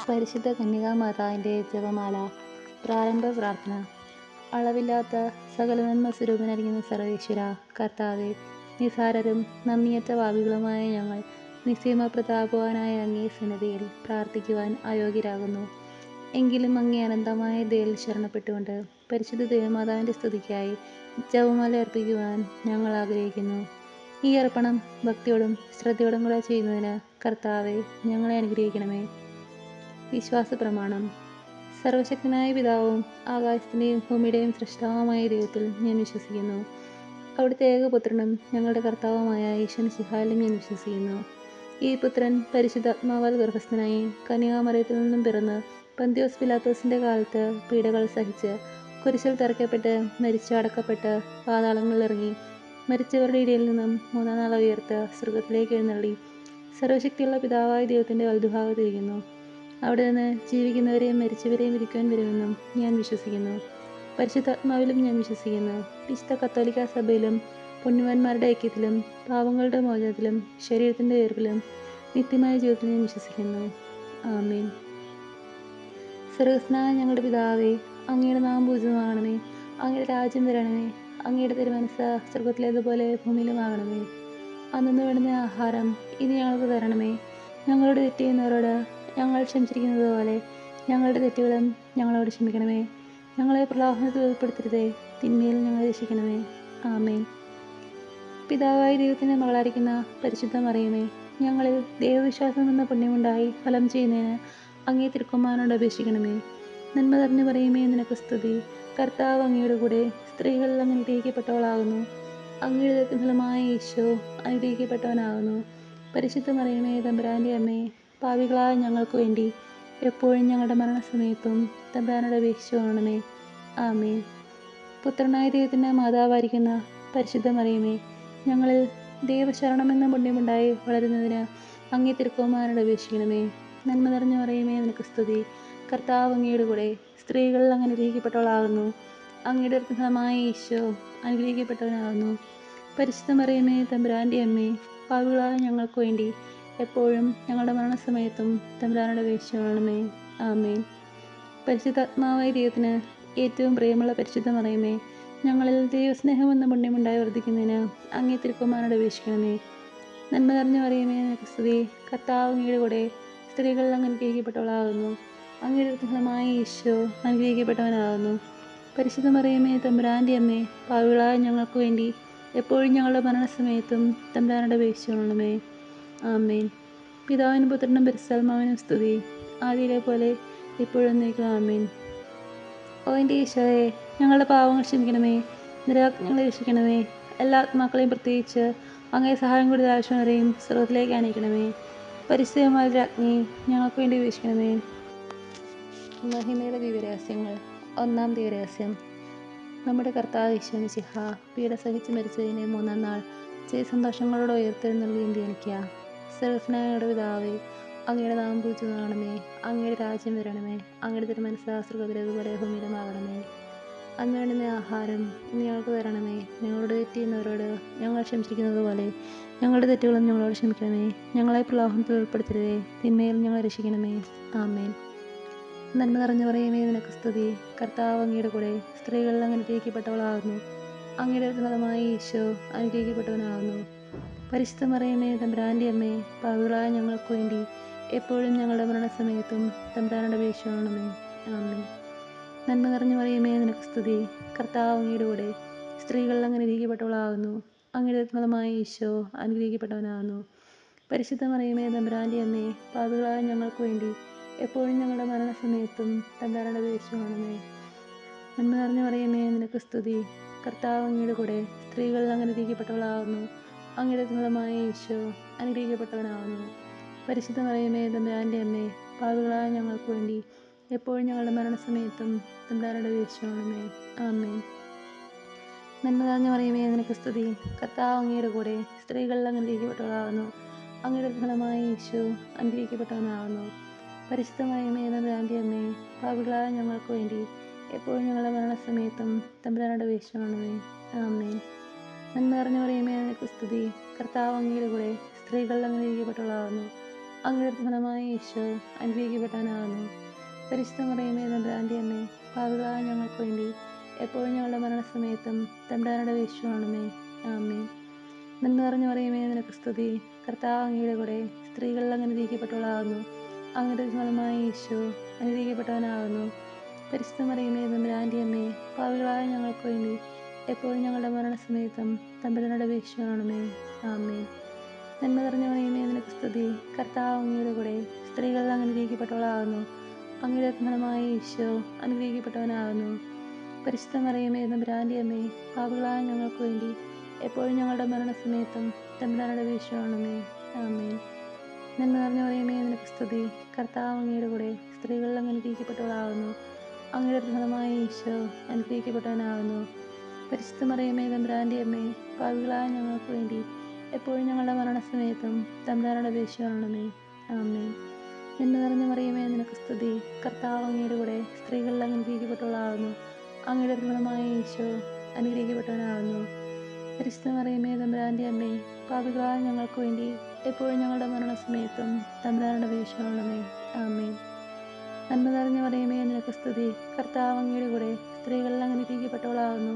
പരിശുദ്ധ കന്യകാമാതാവിൻ്റെ ജപമാല. പ്രാരംഭ പ്രാർത്ഥന. അളവില്ലാത്ത സകല നന്മ സ്വരൂപനായിരിക്കുന്ന സർവേശ്വര കർത്താവെ, നിസാരരും നന്ദിയറ്റ പാപികളുമായ ഞങ്ങൾ നിസ്സീമ പ്രതാപവാനായ അങ്ങേ സന്നിധിയിൽ പ്രാർത്ഥിക്കുവാൻ അയോഗ്യരാകുന്നു. എങ്കിലും അങ്ങേ അനന്തമായ ദയയിൽ ശരണപ്പെട്ടുകൊണ്ട് പരിശുദ്ധ ദേവമാതാവിൻ്റെ സ്തുതിക്കായി ജപമാല അർപ്പിക്കുവാൻ ഞങ്ങൾ ആഗ്രഹിക്കുന്നു. ഈ അർപ്പണം ഭക്തിയോടും ശ്രദ്ധയോടും കൂടെ ചെയ്യുന്നതിന് കർത്താവെ ഞങ്ങളെ അനുഗ്രഹിക്കണമേ. വിശ്വാസ പ്രമാണം. സർവശക്തനായ പിതാവും ആകാശത്തിൻ്റെയും ഭൂമിയുടെയും സൃഷ്ടാവുമായ ദൈവത്തിൽ ഞാൻ വിശ്വസിക്കുന്നു. അവിടുത്തെ ഏകപുത്രനും ഞങ്ങളുടെ കർത്താവുമായ ഈശോമിശിഹായിലും ഞാൻ വിശ്വസിക്കുന്നു. ഈ പുത്രൻ പരിശുദ്ധാത്മാവാൽ ഗർഭസ്ഥനായി കന്യകാമറിയത്തിൽ നിന്നും പിറന്ന് പന്തിയോസ് പിലാത്തോസിൻ്റെ കാലത്ത് പീഡകൾ സഹിച്ച് കുരിശിൽ തറയ്ക്കപ്പെട്ട് മരിച്ചു അടക്കപ്പെട്ട് പാതാളങ്ങളിൽ ഇറങ്ങി മരിച്ചവരുടെ ഇടയിൽ നിന്നും മൂന്നാം നാൾ ഉയർത്ത് സ്വർഗത്തിലേക്ക് എഴുന്നള്ളി സർവശക്തിയുള്ള പിതാവായ ദൈവത്തിൻ്റെ വലതുഭാഗത്തിരിക്കുന്നു. അവിടെ നിന്ന് ജീവിക്കുന്നവരെയും മരിച്ചവരെയും വിധിക്കുവാൻ വരുമെന്നും ഞാൻ വിശ്വസിക്കുന്നു. പരിശുദ്ധാത്മാവിലും ഞാൻ വിശ്വസിക്കുന്നു. വിശുദ്ധ കത്തോലിക്ക സഭയിലും പുണ്യവാന്മാരുടെ ഐക്യത്തിലും പാവങ്ങളുടെ മോചനത്തിലും ശരീരത്തിൻ്റെ ഉയർപ്പിലും നിത്യമായ ജീവിതത്തിൽ ഞാൻ വിശ്വസിക്കുന്നു. ആമേൻ. സ്വർഗ്ഗസ്ഥനായ ഞങ്ങളുടെ പിതാവേ, അങ്ങയുടെ നാമം പൂജിതമാകണമേ. അങ്ങയുടെ രാജ്യം വരണമേ. അങ്ങയുടെ തിരുമനസ്സ് സ്വർഗത്തിലേതുപോലെ ഭൂമിയിലുമാകണമേ. അന്നു വേണ്ടുന്ന ആഹാരം ഇനി ഞങ്ങൾക്ക് തരണമേ. ഞങ്ങളോട് തെറ്റ് ചെയ്യുന്നവരോട് ഞങ്ങൾ ക്ഷമിച്ചിരിക്കുന്നത് പോലെ ഞങ്ങളുടെ തെറ്റുകളും ഞങ്ങളോട് ക്ഷമിക്കണമേ. ഞങ്ങളെ പ്രലോഭനത്തിൽ ഉൾപ്പെടുത്തരുതേ, തിന്മയിൽ ഞങ്ങളെ രക്ഷിക്കണമേ. ആമേൻ. പിതാവായ ദൈവത്തിൻ്റെ മകളായിരിക്കുന്ന പരിശുദ്ധ മറിയമേ, ഞങ്ങളിൽ ദൈവവിശ്വാസം എന്ന പുണ്യമുണ്ടായി ഫലം ചെയ്യുന്നതിന് അങ്ങേ തിരുക്കുമാരനോട് അപേക്ഷിക്കണമേ. നന്മ നിറഞ്ഞു പറയുമേ, നിനക്ക് സ്തുതി. കർത്താവ് അങ്ങയുടെ കൂടെ സ്ത്രീകളിൽ അങ്ങ് അനുഗ്രഹിക്കപ്പെട്ടവളാകുന്നു. അങ്ങയുടെ ഫലമായ ഈശോ അനുഗ്രഹിക്കപ്പെട്ടവനാകുന്നു. പരിശുദ്ധ മറിയമേ, തമ്പുരാൻ്റെ അമ്മേ, പാപികളായ ഞങ്ങൾക്ക് വേണ്ടി എപ്പോഴും ഞങ്ങളുടെ മരണസമയത്തും തമ്പുരാനോട് അപേക്ഷിച്ചു കൊള്ളണമേ. ആമേൻ. പുത്രനായ ദൈവത്തിൻ്റെ മാതാവായിരിക്കുന്ന പരിശുദ്ധ മറിയമേ, ഞങ്ങളിൽ ദൈവശരണമെന്ന പുണ്യമുണ്ടായി വളരുന്നതിന് അങ്ങേ തിരുക്കുമാരനോട് അപേക്ഷിക്കണമേ. നന്മ നിറഞ്ഞു പറയുമേ, നിനക്ക് സ്തുതി. കർത്താവ് അങ്ങയുടെ കൂടെ സ്ത്രീകളിൽ അങ്ങ് അനുഗ്രഹിക്കപ്പെട്ടവളാകുന്നു. അങ്ങയുടെ ഫലമായ ഈശോ അനുഗ്രഹിക്കപ്പെട്ടവനാകുന്നു. പരിശുദ്ധ മറിയമേ, തമ്പുരാൻ്റെ അമ്മേ, പാപികളായ ഞങ്ങൾക്ക് വേണ്ടി എപ്പോഴും ഞങ്ങളുടെ മരണസമയത്തും തമ്പുരാനോട് അപേക്ഷിച്ചു കൊള്ളണമേ. ആമേൻ. പരിശുദ്ധാത്മാവായ ദൈവത്തിന് ഏറ്റവും പ്രിയമുള്ള പരിശുദ്ധ മറിയമേ, ഞങ്ങളിൽ ദൈവസ്നേഹമെന്ന പുണ്യമുണ്ടായി വർദ്ധിക്കുന്നതിന് അങ്ങേ തിരുക്കുമാരനോട് അപേക്ഷിക്കണമേ. നന്മ നിറഞ്ഞു പറയുമേ, നിനക്ക് സ്തുതി. കർത്താവ് അങ്ങയുടെ കൂടെ സ്ത്രീകളിൽ അങ്ങ് അനുഗ്രഹിക്കപ്പെട്ടവളാകുന്നു. അങ്ങയുടെ ഫലമായ ഈശോ അനുഗ്രഹിക്കപ്പെട്ടവനാകുന്നു. പരിശുദ്ധ മറിയമേ, തമ്പുരാൻ്റെ അമ്മേ, പാപികളായ ഞങ്ങൾക്ക് വേണ്ടി എപ്പോഴും ഞങ്ങളുടെ മരണസമയത്തും തമ്പുരാനോട് അപേക്ഷിച്ചു കൊള്ളണമേ. ആമേൻ. പിതാവിനും പുത്രനും പരിശുദ്ധാത്മാവിനും സ്തുതി, ആദിയിലെ പോലെ ഇപ്പോഴും എന്നേക്കും. ആമേൻ. ഓ എൻ്റെ ഈശോയെ, ഞങ്ങളുടെ പാവങ്ങൾ ക്ഷമിക്കണമേ. നിരാജ്ഞങ്ങളെ രക്ഷിക്കണമേ. എല്ലാ ആത്മാക്കളെയും പ്രത്യേകിച്ച് അങ്ങേ സഹായം കൂടുതൽ ആവശ്യമുള്ളവരെയും സ്വർഗത്തിലേക്ക് അനയിക്കണമേ. പരിശുദ്ധമായ രാജ്ഞി ഞങ്ങൾക്ക് വേണ്ടി വീക്ഷിക്കണമേ. മഹിമയുടെ ദിവ്യരഹസ്യങ്ങൾ. ഒന്നാം ദിവ്യരഹസ്യം. നമ്മുടെ കർത്താവ് ഈശോമിശിഹ പീഡ സഹിച്ച് മരിച്ചതിനെ മൂന്നാം നാൾ സന്തോഷങ്ങളോടെ ഉയർത്തെഴുന്നള്ളിയും ധ്യാനിക്കുക. സർവ്വസ്നായ ഞങ്ങളുടെ പിതാവേ, അങ്ങയുടെ നാമം പൂജിതമാകണമേ. അങ്ങയുടെ രാജ്യം വരണമേ. അങ്ങയുടെ തിരുമനസ്സ് സ്വർഗ്ഗത്തിലേതുപോലെ ഭൂമിയിലുമാകണമേ. അന്ന് വേണ്ടുന്ന ആഹാരം ഇനി ഞങ്ങൾക്ക് തരണമേ. ഞങ്ങളോട് തെറ്റ് ചെയ്യുന്നവരോട് ഞങ്ങൾ ക്ഷമിച്ചിരിക്കുന്നത് പോലെ ഞങ്ങളുടെ തെറ്റുകളും ഞങ്ങളോട് ക്ഷമിക്കണമേ. ഞങ്ങളെ പ്രലോഭനത്തിൽ ഉൾപ്പെടുത്തരുതേ, തിന്മയിൽ ഞങ്ങളെ രക്ഷിക്കണമേ. ആമേൻ. നന്മ നിറഞ്ഞു പറയുമേ, നിനക്ക് സ്തുതി. കർത്താവ് അങ്ങയുടെ കൂടെ സ്ത്രീകളിൽ അങ്ങ് അനുഗ്രഹിക്കപ്പെട്ടവളാകുന്നു. അങ്ങയുടെ ഫലമായ ഈശോ അനുഗ്രഹിക്കപ്പെട്ടവനാകുന്നു. പരിശുദ്ധ മറിയമേ, തമ്പുരാൻ്റെ അമ്മേ, പാപികളായ ഞങ്ങൾക്ക് വേണ്ടി എപ്പോഴും ഞങ്ങളുടെ മരണസമയത്തും തമ്പുരാനോട് അപേക്ഷിച്ചു കൊള്ളണമേ. ആമേൻ. നന്മ നിറഞ്ഞു പറയുമേ, നിനക്ക് സ്തുതി. കർത്താവ് അങ്ങയുടെ കൂടെ സ്ത്രീകളിൽ അങ്ങ് അനുഗ്രഹിക്കപ്പെട്ടവളാകുന്നു. അങ്ങയുടെ ഫലമായ ഈശോ അനുഗ്രഹിക്കപ്പെട്ടവനാകുന്നു. പരിശുദ്ധ മറിയമേ, തമ്പുരാൻ്റെ അമ്മേ, പാപികളായ ഞങ്ങൾക്ക് വേണ്ടി എപ്പോഴും ഞങ്ങളുടെ മരണസമയത്തും തമ്പുരാനോട് അപേക്ഷിച്ചു കൊള്ളണമേ. നന്മ നിറഞ്ഞു പറയുമേ, നിനക്ക് സ്തുതി. കർത്താവ് അങ്ങയുടെ കൂടെ സ്ത്രീകളിൽ അങ്ങ് അനുഗ്രഹിക്കപ്പെട്ടവളാകുന്നു. അങ്ങയുടെ ഫലമായ ഈശോ അനുഗ്രഹിക്കപ്പെട്ടവനാകുന്നു. പരിശുദ്ധ മറിയമേ, തമ്പുരാൻ്റെ അമ്മേ, പാപികളായ ഞങ്ങൾക്ക് വേണ്ടി എപ്പോഴും ഞങ്ങളുടെ മരണസമയത്തും തമ്പുരാനോട് അപേക്ഷിച്ചു കൊള്ളണമേ. ആമേൻ. നന്മ നിറഞ്ഞു പറയുമേ, നിനക്ക് സ്തുതി. കർത്താവ് അങ്ങയുടെ കൂടെ സ്ത്രീകളിൽ അങ്ങ് അനുഗ്രഹിക്കപ്പെട്ടവളാകുന്നു. അങ്ങയുടെ ഫലമായ ഈശോ അനുഗ്രഹിക്കപ്പെട്ടവനാകുന്നു. പരിശുദ്ധ മറിയമേ, തമ്പുരാൻ്റെ അമ്മേ, പാപികളായ ഞങ്ങൾക്ക് വേണ്ടി എപ്പോഴും ഞങ്ങളുടെ മരണസമയത്തും തമ്പുരാനോട് അപേക്ഷിച്ചു കൊള്ളണമേ. ആമേൻ. നന്മ നിറഞ്ഞു പറയുമേ, നിനക്ക് സ്തുതി. കർത്താവ് അങ്ങയുടെ കൂടെ സ്ത്രീകളിൽ അങ്ങ് അനുഗ്രഹിക്കപ്പെട്ടവളാകുന്നു. അങ്ങയുടെ ഫലമായ ഈശോ അനുഗ്രഹിക്കപ്പെട്ടവനാകുന്നു. പരിശുദ്ധ മറിയമേ തമ്പുരാൻ്റെ അമ്മേ, പാപികളായ ഞങ്ങൾക്ക് വേണ്ടി എപ്പോഴും ഞങ്ങളുടെ മരണസമയത്തും തമ്പുരാനോട് അപേക്ഷിച്ചുകൊള്ളണമേ. ആമേൻ. നന്മ നിറഞ്ഞ മറിയമേ, നിനക്ക് സ്തുതി. കർത്താവ് അങ്ങയുടെ കൂടെ സ്ത്രീകളിൽ അങ്ങ് അനുഗ്രഹിക്കപ്പെട്ടവളാകുന്നു. അങ്ങയുടെ ഫലമായ ഈശോ അനുഗ്രഹിക്കപ്പെട്ടവനാകുന്നു. പരിശുദ്ധ മറിയമേ തമ്പുരാൻ്റെ അമ്മേ, പാപികളായ ഞങ്ങൾക്ക് വേണ്ടി എപ്പോഴും ഞങ്ങളുടെ മരണസമയത്തും തമ്പുരാനോട് അപേക്ഷിച്ചുകൊള്ളണമേ. ആമേൻ. നന്മ നിറഞ്ഞ മറിയമേ, നിനക്ക് സ്തുതി. കർത്താവ് അങ്ങയുടെ കൂടെ സ്ത്രീകളിൽ അങ്ങ് അനുഗ്രഹിക്കപ്പെട്ടവളാകുന്നു. അങ്ങയുടെ ഫലമായ ഈശോ അനുഗ്രഹിക്കപ്പെട്ടവനാകുന്നു. പരിശുദ്ധ മറിയമേ തമ്പുരാൻ്റെ അമ്മേ, പാപികളായ ഞങ്ങൾക്ക് വേണ്ടി എപ്പോഴും ഞങ്ങളുടെ മരണസമയത്തും തമ്പുരാനോട് അപേക്ഷിച്ചുകൊള്ളണമേ. ആമേൻ. നന്മ നിറഞ്ഞ മറിയമേ, നിനക്ക് സ്തുതി. കർത്താവ് അങ്ങയുടെ കൂടെ സ്ത്രീകളിൽ അങ്ങ് അനുഗ്രഹിക്കപ്പെട്ടവളാകുന്നു. അങ്ങയുടെ ഫലമായ ഈശോ അനുഗ്രഹിക്കപ്പെട്ടവനാകുന്നു. പരിശുദ്ധ മറിയമേ തമ്പുരാൻ്റെ അമ്മേ, പാപികളായ ഞങ്ങൾക്ക് വേണ്ടി എപ്പോഴും ഞങ്ങളുടെ മരണസമയത്തും തമ്പുരാനോട് അപേക്ഷിച്ചുകൊള്ളണമേ. ആമേൻ. നന്മ നിറഞ്ഞ മറിയമേ, നിനക്ക് സ്തുതി. കർത്താവ് അങ്ങയുടെ കൂടെ സ്ത്രീകളിൽ അങ്ങ് അനുഗ്രഹിക്കപ്പെട്ടവളാകുന്നു. അങ്ങയുടെ ഫലമായ ഈശോ അനുഗ്രഹിക്കപ്പെട്ടവനാകുന്നു. പരിശുദ്ധ മറിയമേ തമ്പുരാൻ്റെ അമ്മേ, പാപികളായ ഞങ്ങൾക്ക് വേണ്ടി എപ്പോഴും ഞങ്ങളുടെ മരണസമയത്തും തമ്പുരാനോട് അപേക്ഷിച്ചുകൊള്ളണമേ. ആമേൻ. നന്മ നിറഞ്ഞ മറിയമേ, നിനക്ക് സ്തുതി. കർത്താവ് അങ്ങയുടെ കൂടെ സ്ത്രീകളിൽ അങ്ങ് അനുഗ്രഹിക്കപ്പെട്ടവളാകുന്നു.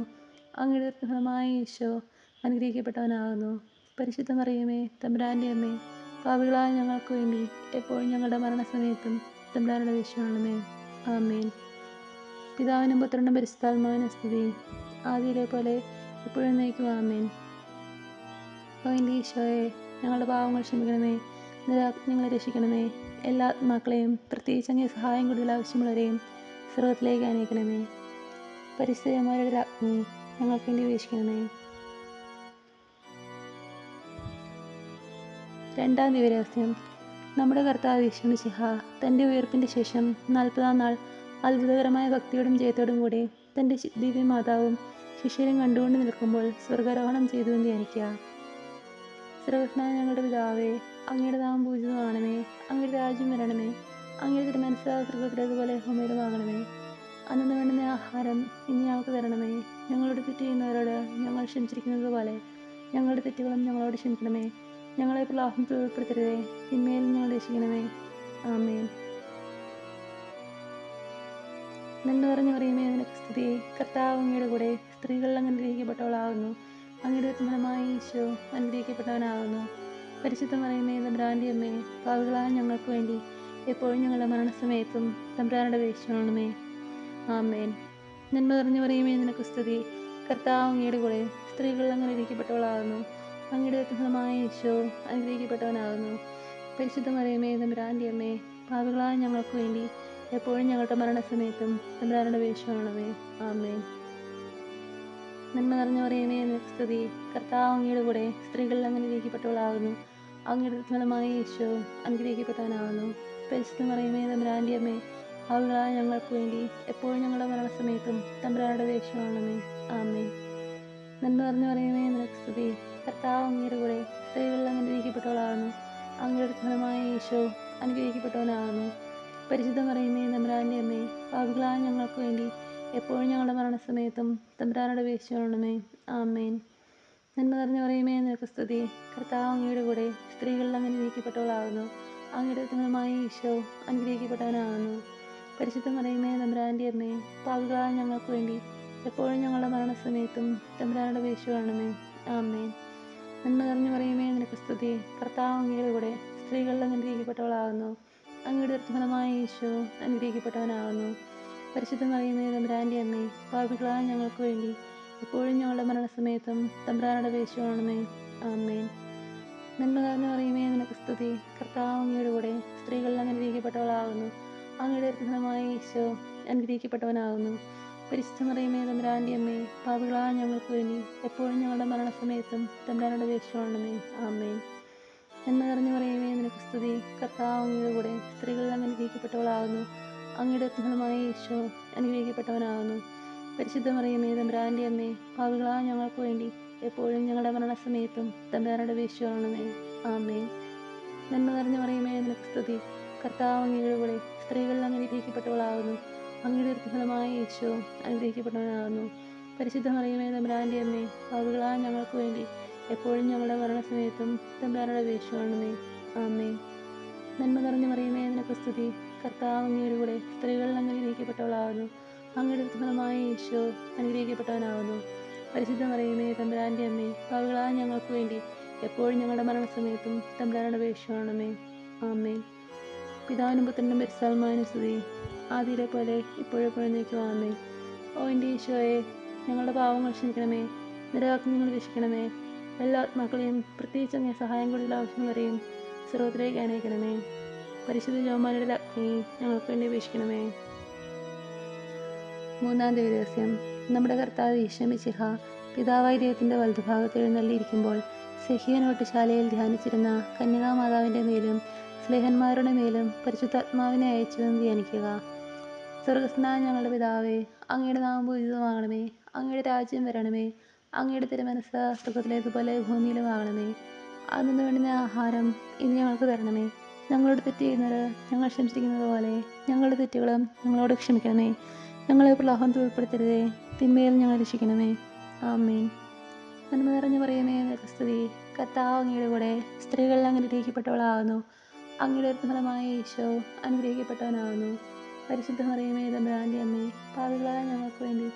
അങ്ങയുടെ ഫലമായ ഈശോ അനുഗ്രഹിക്കപ്പെട്ടവനാകുന്നു. പരിശുദ്ധ മറിയമേ തമ്പുരാൻ്റെ അമ്മേ, പാപികളായ ഞങ്ങൾക്ക് വേണ്ടി എപ്പോഴും ഞങ്ങളുടെ മരണസമയത്തും തമ്പുരാനോട് അപേക്ഷിച്ചുകൊള്ളണമേ. ആമേൻ. പിതാവിനും പുത്രനും പരിശുദ്ധാത്മാവിനും സ്തുതി. ആദിയിലെ പോലെ എപ്പോഴും നയിക്കും. ആമേൻ. ഓ എൻ്റെ ഈശോയെ, ഞങ്ങളുടെ പാവങ്ങൾ ക്ഷമിക്കണമേ. ഞങ്ങളെ രക്ഷിക്കണമേ. എല്ലാ ആത്മാക്കളെയും, പ്രത്യേകിച്ച് അങ്ങേ സഹായം കൂടുതൽ ആവശ്യമുള്ളവരെയും സ്വർഗ്ഗത്തിലേക്ക് അനയിക്കണമേ. പരിശുദ്ധന്മാരുടെ രാജ്ഞി ഞങ്ങൾക്ക് വേണ്ടി വീക്ഷിക്കണമേ. രണ്ടാം ദിവരഹസ്യം. നമ്മുടെ കർത്താവ് യേശു മിശിഹ തൻ്റെ ഉയർപ്പിൻ്റെ ശേഷം 40-ാം നാൾ അത്ഭുതകരമായ ഭക്തിയോടും ജയത്തോടും കൂടി തൻ്റെ ദിവ്യമാതാവും ശിഷ്യരും കണ്ടുകൊണ്ട് നിൽക്കുമ്പോൾ സ്വർഗാരോഹണം ചെയ്തുവെന്ന് ധ്യാനിക്കുക. സർവ്വജ്ഞനായ ഞങ്ങളുടെ പിതാവേ, അങ്ങയുടെ നാമം പൂജിതമാകണമേ. അങ്ങയുടെ രാജ്യം വരണമേ. അങ്ങയുടെ തിരുമനസ്സ് സ്വർഗ്ഗത്തിലേതുപോലെ ഭൂമിയിലുമാകണമേ. അന്നു വേണ്ടുന്ന ആഹാരം ഇന്ന് ഞങ്ങൾക്ക് തരണമേ. ഞങ്ങളോട് തെറ്റ് ചെയ്യുന്നവരോട് ഞങ്ങൾ ക്ഷമിച്ചിരിക്കുന്നത് പോലെ ഞങ്ങളുടെ തെറ്റുകളും ഞങ്ങളോട് ക്ഷമിക്കണമേ. ഞങ്ങളെ പ്രലോഭനത്തിൽ ഉൾപ്പെടുത്തരുതേ, തിന്മയിൽ ഞങ്ങൾ രക്ഷിക്കണമേ. ആമേൻ. നന്മ നിറഞ്ഞ മറിയമേ, നിനക്ക് സ്തുതി. കർത്താവ് അങ്ങയുടെ കൂടെ സ്ത്രീകളിൽ അങ്ങ് അനുഗ്രഹിക്കപ്പെട്ടവളാകുന്നു. അങ്ങയുടെ ഫലമായ ഈശോ അനുഗ്രഹിക്കപ്പെട്ടവനാകുന്നു. പരിശുദ്ധ മറിയമേ തമ്പുരാൻ്റെ അമ്മേ, പാപികളായ ഞങ്ങൾക്ക് വേണ്ടി എപ്പോഴും ഞങ്ങളുടെ മരണസമയത്തും തമ്പുരാനോട് അപേക്ഷിച്ചുകൊള്ളണമേ. ആമേൻ. നന്മ നിറഞ്ഞ മറിയമേ, നിനക്ക് സ്തുതി. കർത്താവ് അങ്ങയുടെ കൂടെ സ്ത്രീകളിൽ അങ്ങ് അനുഗ്രഹിക്കപ്പെട്ടവളാകുന്നു. അങ്ങയുടെ ഫലമായ ഈശോ അനുഗ്രഹിക്കപ്പെട്ടവനാകുന്നു. പരിശുദ്ധ മറിയമേ തമ്പുരാൻ്റെ അമ്മേ, പാപികളായ ഞങ്ങൾക്ക് വേണ്ടി എപ്പോഴും ഞങ്ങളുടെ മരണസമയത്തും തമ്പുരാനോട് അപേക്ഷിച്ചുകൊള്ളണമേ. ആമേൻ. നന്മ നിറഞ്ഞ മറിയമേ, നിനക്ക് സ്തുതി. കർത്താവ് അങ്ങയുടെ കൂടെ സ്ത്രീകളിൽ അങ്ങ് അനുഗ്രഹിക്കപ്പെട്ടവളാകുന്നു. അങ്ങയുടെ ഫലമായ ഈശോ അനുഗ്രഹിക്കപ്പെട്ടവനാകുന്നു. പരിശുദ്ധ മറിയമേ തമ്പുരാൻ്റെ അമ്മേ, പാപികളായ ഞങ്ങൾക്ക് വേണ്ടി എപ്പോഴും ഞങ്ങളുടെ മരണസമയത്തും തമ്പുരാനോട് അപേക്ഷിച്ചുകൊള്ളണമേ. ആമേൻ. നന്മ നിറഞ്ഞ മറിയമേ, നിനക്ക് സ്തുതി. കർത്താവ് അങ്ങയുടെ കൂടെ സ്ത്രീകളിൽ അങ്ങ് അനുഗ്രഹിക്കപ്പെട്ടവളാകുന്നു. അങ്ങയുടെ ഫലമായ ഈശോ അനുഗ്രഹിക്കപ്പെട്ടവനാകുന്നു. പരിശുദ്ധ മറിയമേ തമ്പുരാൻ്റെ അമ്മേ, പാപികളായ ഞങ്ങൾക്ക് വേണ്ടി എപ്പോഴും ഞങ്ങളുടെ മരണസമയത്തും തമ്പുരാനോട് അപേക്ഷിച്ചുകൊള്ളണമേ. ആമേൻ. നന്മ നിറഞ്ഞ മറിയമേ, നിനക്ക് സ്തുതി. കർത്താവ് അങ്ങയുടെ കൂടെ സ്ത്രീകളിൽ അങ്ങ് അനുഗ്രഹിക്കപ്പെട്ടവളാകുന്നു. അങ്ങയുടെ ഫലമായ ഈശോ അനുഗ്രഹിക്കപ്പെട്ടവനാകുന്നു. പരിശുദ്ധ മറിയമേ തമ്പുരാൻ്റെ അമ്മേ, പാപികളായ ഞങ്ങൾക്ക് വേണ്ടി എപ്പോഴും ഞങ്ങളുടെ മരണസമയത്തും തമ്പുരാനോട് അപേക്ഷിച്ചുകൊള്ളണമേ. ആമേൻ. നന്മ നിറഞ്ഞ മറിയമേ, നിനക്ക് സ്തുതി. കർത്താവ് അങ്ങയുടെ കൂടെ സ്ത്രീകളിൽ അങ്ങ് അനുഗ്രഹിക്കപ്പെട്ടവളാകുന്നു. അങ്ങയുടെ ഫലമായ ഈശോ അനുഗ്രഹിക്കപ്പെട്ടവനാകുന്നു. പരിശുദ്ധ മറിയമേ തമ്പുരാൻ്റെ അമ്മേ, പാപികളായ ഞങ്ങൾക്ക് വേണ്ടി എപ്പോഴും ഞങ്ങളുടെ മരണസമയത്തും തമ്പുരാനോട് അപേക്ഷിച്ചുകൊള്ളണമേ. ആമേൻ. നന്മ നിറഞ്ഞ മറിയമേ, നിനക്ക് സ്തുതി. കർത്താവ് അങ്ങയുടെ കൂടെ സ്ത്രീകളിൽ അങ്ങ് അനുഗ്രഹിക്കപ്പെട്ടവളാകുന്നു. അങ്ങയുടെ ഫലമായ ഈശോ അനുഗ്രഹിക്കപ്പെട്ടവനാകുന്നു. പരിശുദ്ധ മറിയമേ തമ്പുരാൻ്റെ അമ്മേ, പാപികളായ ഞങ്ങൾക്ക് വേണ്ടി എപ്പോഴും ഞങ്ങളുടെ മരണസമയത്തും തമ്പുരാനോട് അപേക്ഷിച്ചുകൊള്ളണമേ. ആമേൻ. നന്മ നിറഞ്ഞ മറിയമേ, നിനക്ക് സ്തുതി. കർത്താവ് അങ്ങയുടെ കൂടെ സ്ത്രീകളിൽ അങ്ങ് അനുഗ്രഹിക്കപ്പെട്ടവളാകുന്നു. അങ്ങയുടെ ഫലമായ ഈശോ അനുഗ്രഹിക്കപ്പെട്ടവനാകുന്നു. പരിശുദ്ധ മറിയമേ തമ്പുരാൻ്റെ അമ്മേ, പാപികളായ ഞങ്ങൾക്ക് വേണ്ടി എപ്പോഴും ഞങ്ങളുടെ മരണസമയത്തും തമ്പുരാനോട് അപേക്ഷിച്ചുകൊള്ളണമേ. ആമേൻ. നന്മ നിറഞ്ഞ മറിയമേ, നിനക്ക് സ്തുതി. കർത്താവ് അങ്ങയുടെ കൂടെ സ്ത്രീകളിൽ അങ്ങ് അനുഗ്രഹിക്കപ്പെട്ടവളാകുന്നു. അങ്ങയുടെ ഫലമായ ഈശോ അനുഗ്രഹിക്കപ്പെട്ടവനാകുന്നു. പരിശുദ്ധ മറിയമേ തമ്പുരാൻ്റെ അമ്മേ, പാപികളായ ഞങ്ങൾക്ക് വേണ്ടി എപ്പോഴും ഞങ്ങളുടെ മരണസമയത്തും തമ്പുരാനോട് അപേക്ഷിച്ചുകൊള്ളണമേ. ആമേൻ. നന്മ നിറഞ്ഞ മറിയമേ, നിനക്ക് സ്തുതി. കർത്താവ് അങ്ങയുടെ കൂടെ സ്ത്രീകളിൽ അങ്ങ് അനുഗ്രഹിക്കപ്പെട്ടവളാകുന്നു. അങ്ങയുടെ ഫലമായ ഈശോ അനുഗ്രഹിക്കപ്പെട്ടവനാകുന്നു. പരിശുദ്ധ മറിയമേ, തമ്പുരാൻ്റെ അമ്മേ, പാപികളായ ഞങ്ങൾക്ക് വേണ്ടി എപ്പോഴും ഞങ്ങളുടെ മരണസമയത്തും തമ്പുരാനോട് അപേക്ഷിക്കണമേ. ആമേൻ. പിതാവിനും പുത്രനും പരിശുദ്ധാത്മാവിനും സ്തുതി. ആദിയിലെ പോലെ ഇപ്പോഴെപ്പോഴും എന്നേക്കും ആമേൻ. ഓ എൻ്റെ ഈശോയെ, ഞങ്ങളുടെ പാവങ്ങൾ ക്ഷമിക്കണമേ. നിരയാജ്ഞകൾ രക്ഷിക്കണമേ. എല്ലാ ആത്മാക്കളെയും പ്രത്യേകിച്ച് അങ്ങേ സഹായം കൂടുതൽ ആവശ്യമുള്ളവരെയും സ്വർഗ്ഗത്തിലേക്ക് അനയിക്കണമേ. പരിശുദ്ധ ജപമാലയുടെ അഗ്നി ഞങ്ങൾക്ക് വേണ്ടി അപേക്ഷിക്കണമേ. മൂന്നാം ദിവസം നമ്മുടെ കർത്താവ് ഈശോ മിശിഹ പിതാവായ ദൈവത്തിൻ്റെ വലതുഭാഗത്ത് എഴുന്നള്ളിയിരിക്കുമ്പോൾ സെഹിയോനോട്ടുശാലയിൽ ധ്യാനിച്ചിരുന്ന കന്യകാമാതാവിൻ്റെ മേലും സ്ലേഹന്മാരുടെ മേലും പരിശുദ്ധാത്മാവിനെ അയച്ചുവെന്ന് ധ്യാനിക്കുക. സ്വർഗസ്നായ ഞങ്ങളുടെ പിതാവേ, അങ്ങയുടെ നാമം പൂജിതമാകണമേ. അങ്ങയുടെ രാജ്യം വരണമേ. അങ്ങയുടെ തിരുമനസ്സ് സ്വർഗത്തിലേതുപോലെ ഭൂമിയിലുമാകണമേ. അന്നു വേണ്ടുന്ന ആഹാരം ഇന്ന് ഞങ്ങൾക്ക് തരണമേ. ഞങ്ങളോട് തെറ്റ് ചെയ്യുന്നത് ഞങ്ങൾ ക്ഷമിച്ചിരിക്കുന്നത് പോലെ ഞങ്ങളുടെ തെറ്റുകളും ഞങ്ങളോട് ക്ഷമിക്കണമേ. ഞങ്ങളെ പ്രലോഭനത്തിൽ ഉൾപ്പെടുത്തരുതേ, തിന്മയിൽ ഞങ്ങൾ രക്ഷിക്കണമേ. ആമേൻ. നന്മ നിറഞ്ഞു പറയുമേ, നിനക്ക് സ്തുതി. കർത്താവ് അങ്ങയുടെ കൂടെ സ്ത്രീകളിൽ അങ്ങ് അനുഗ്രഹിക്കപ്പെട്ടവളാകുന്നു. അങ്ങയുടെ ഫലമായ ഈശോ അനുഗ്രഹിക്കപ്പെട്ടവനാകുന്നു. പരിശുദ്ധ മറിയമേ, തമ്പുരാൻ്റെ അമ്മേ, പാപികളായ ഞങ്ങൾക്ക് വേണ്ടി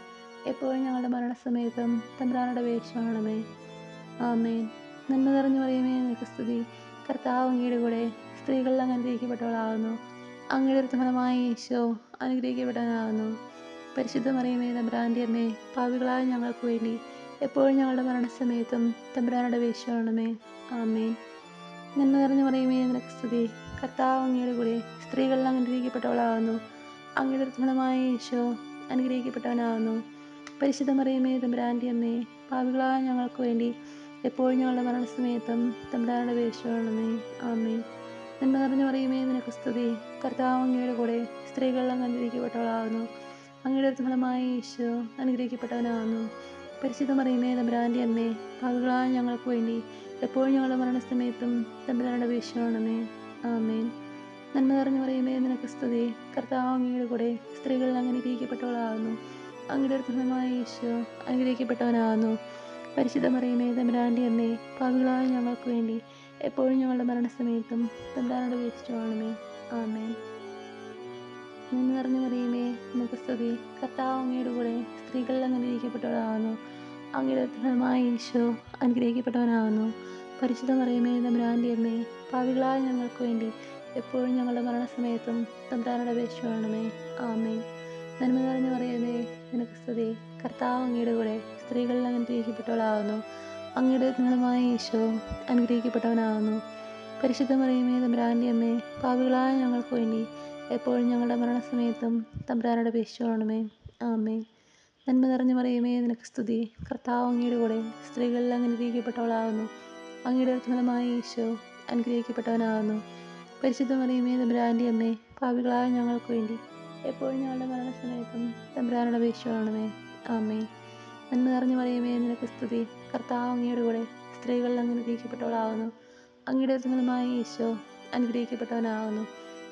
എപ്പോഴും ഞങ്ങളുടെ മരണസമയത്തും തമ്പുരാനോട് അപേക്ഷിക്കണമേ. ആമേൻ. നന്മ നിറഞ്ഞു പറയുമേ, നിനക്ക് സ്തുതി. കർത്താവ് അങ്ങയുടെ കൂടെ സ്ത്രീകളിൽ അങ്ങ് അനുഗ്രഹിക്കപ്പെട്ടവളാകുന്നു. അങ്ങയുടെ ഫലമായ ഈശോ അനുഗ്രഹിക്കപ്പെട്ടവനാകുന്നു. പരിശുദ്ധ മറിയമേ, തമ്പുരാൻ്റെ അമ്മേ, പാപികളായ ഞങ്ങൾക്ക് വേണ്ടി എപ്പോഴും ഞങ്ങളുടെ മരണസമയത്തും തമ്പുരാനോട് അപേക്ഷിക്കണമേ. ആമേൻ. നന്മ നിറഞ്ഞു പറയുമേ, നിനക്ക് സ്തുതി. കർത്താവ് അങ്ങയുടെ കൂടെ സ്ത്രീകളിൽ അങ്ങ് അനുഗ്രഹിക്കപ്പെട്ടവളാകുന്നു. അങ്ങയുടെ ഫലമായ ഈശോ അനുഗ്രഹിക്കപ്പെട്ടവനാകുന്നു. പരിശുദ്ധ മറിയമേ, തമ്പുരാൻ്റെ അമ്മേ, പാപികളായ ഞങ്ങൾക്ക് വേണ്ടി എപ്പോഴും ഞങ്ങളുടെ മരണസമയത്തും തമ്പുരാനോട് അപേക്ഷിക്കണമേ. ആമേൻ. നന്മ നിറഞ്ഞു പറയുമേ, നിനക്ക് സ്തുതി. കർത്താവ് അങ്ങയുടെ കൂടെ സ്ത്രീകളിൽ അങ്ങ് അനുഗ്രഹിക്കപ്പെട്ടവളാകുന്നു. അങ്ങയുടെ ഫലമായ ഈശോ അനുഗ്രഹിക്കപ്പെട്ടവനാകുന്നു. പരിശുദ്ധ മറിയമേ, തമ്പുരാൻ്റെ അമ്മേ, പാപികളായ ഞങ്ങൾക്ക് വേണ്ടി എപ്പോഴും ഞങ്ങളുടെ മരണസമയത്തും തമ്പുരാനോട് അപേക്ഷിക്കണമേ. ആമേൻ. നന്മ നിറഞ്ഞു പറയുമേ, നിനക്ക് സ്തുതി. കർത്താവ് അങ്ങയുടെ കൂടെ സ്ത്രീകളിൽ അങ്ങ് അനുഗ്രഹിക്കപ്പെട്ടവളാകുന്നു. അങ്ങയുടെ ഫലമായ ഈശോ അനുഗ്രഹിക്കപ്പെട്ടവനാകുന്നു. പരിശുദ്ധ മറിയമേ, തമ്പുരാൻ്റെ അമ്മേ, പാപികളായ ഞങ്ങൾക്ക് വേണ്ടി എപ്പോഴും ഞങ്ങളുടെ മരണസമയത്തും തമ്പുരാനോട് അപേക്ഷിക്കണമേ. ആമേൻ. നന്മ നിറഞ്ഞു മറിയമേ, നിനക്ക് സ്തുതി. കർത്താവ് അങ്ങയുടെ കൂടെ സ്ത്രീകളിൽ അങ്ങ് അനുഗ്രഹിക്കപ്പെട്ടവളാകുന്നു. അങ്ങയുടെ ഫലമായ ഈശോ അനുഗ്രഹിക്കപ്പെട്ടവനാകുന്നു. പരിശുദ്ധ മറിയമേ, തമ്പുരാൻ്റെ അമ്മേ, പാപികളായ ഞങ്ങൾക്ക് വേണ്ടി എപ്പോഴും ഞങ്ങളുടെ മരണസമയത്തും തമ്പുരാനോട് അപേക്ഷിക്കണമേ. ആമേൻ. നന്മ നിറഞ്ഞു മറിയമേ, നിനക്ക് സ്തുതി. കർത്താവ് അങ്ങയുടെ കൂടെ സ്ത്രീകളിൽ അങ്ങ് അനുഗ്രഹിക്കപ്പെട്ടവളാകുന്നു. അങ്ങയുടെ ഫലമായ ഈശോ അനുഗ്രഹിക്കപ്പെട്ടവനാകുന്നു. പരിശുദ്ധ മറിയമേ, തമ്പുരാൻ്റെ അമ്മേ, പാപികളായ ഞങ്ങൾക്ക് വേണ്ടി എപ്പോഴും ഞങ്ങളുടെ മരണസമയത്തും തമ്പുരാനോട് അപേക്ഷിക്കണമേ. ആമേൻ. നന്മ നിറഞ്ഞു മറിയമേ, നിനക്ക് സ്തുതി. കർത്താവ് അങ്ങയുടെ കൂടെ സ്ത്രീകളിൽ അങ്ങ് അനുഗ്രഹിക്കപ്പെട്ടവളാകുന്നു. അങ്ങയുടെ ഫലമായ ഈശോ അനുഗ്രഹിക്കപ്പെട്ടവനാകുന്നു. പരിശുദ്ധ മറിയമേ, തമ്പുരാൻ്റെ അമ്മേ, പാപികളായ ഞങ്ങൾക്ക് വേണ്ടി എപ്പോഴും ഞങ്ങളുടെ മരണസമയത്തും തമ്പുരാനോട് അപേക്ഷിക്കണമേ. ആമേൻ. നന്മ നിറഞ്ഞു മറിയമേ, നിനക്ക് സ്തുതി. കർത്താവ് അങ്ങയുടെ കൂടെ സ്ത്രീകളിൽ അങ്ങ് അനുഗ്രഹിക്കപ്പെട്ടവളാകുന്നു. അങ്ങയുടെ ഫലമായ ഈശോ അനുഗ്രഹിക്കപ്പെട്ടവനാകുന്നു.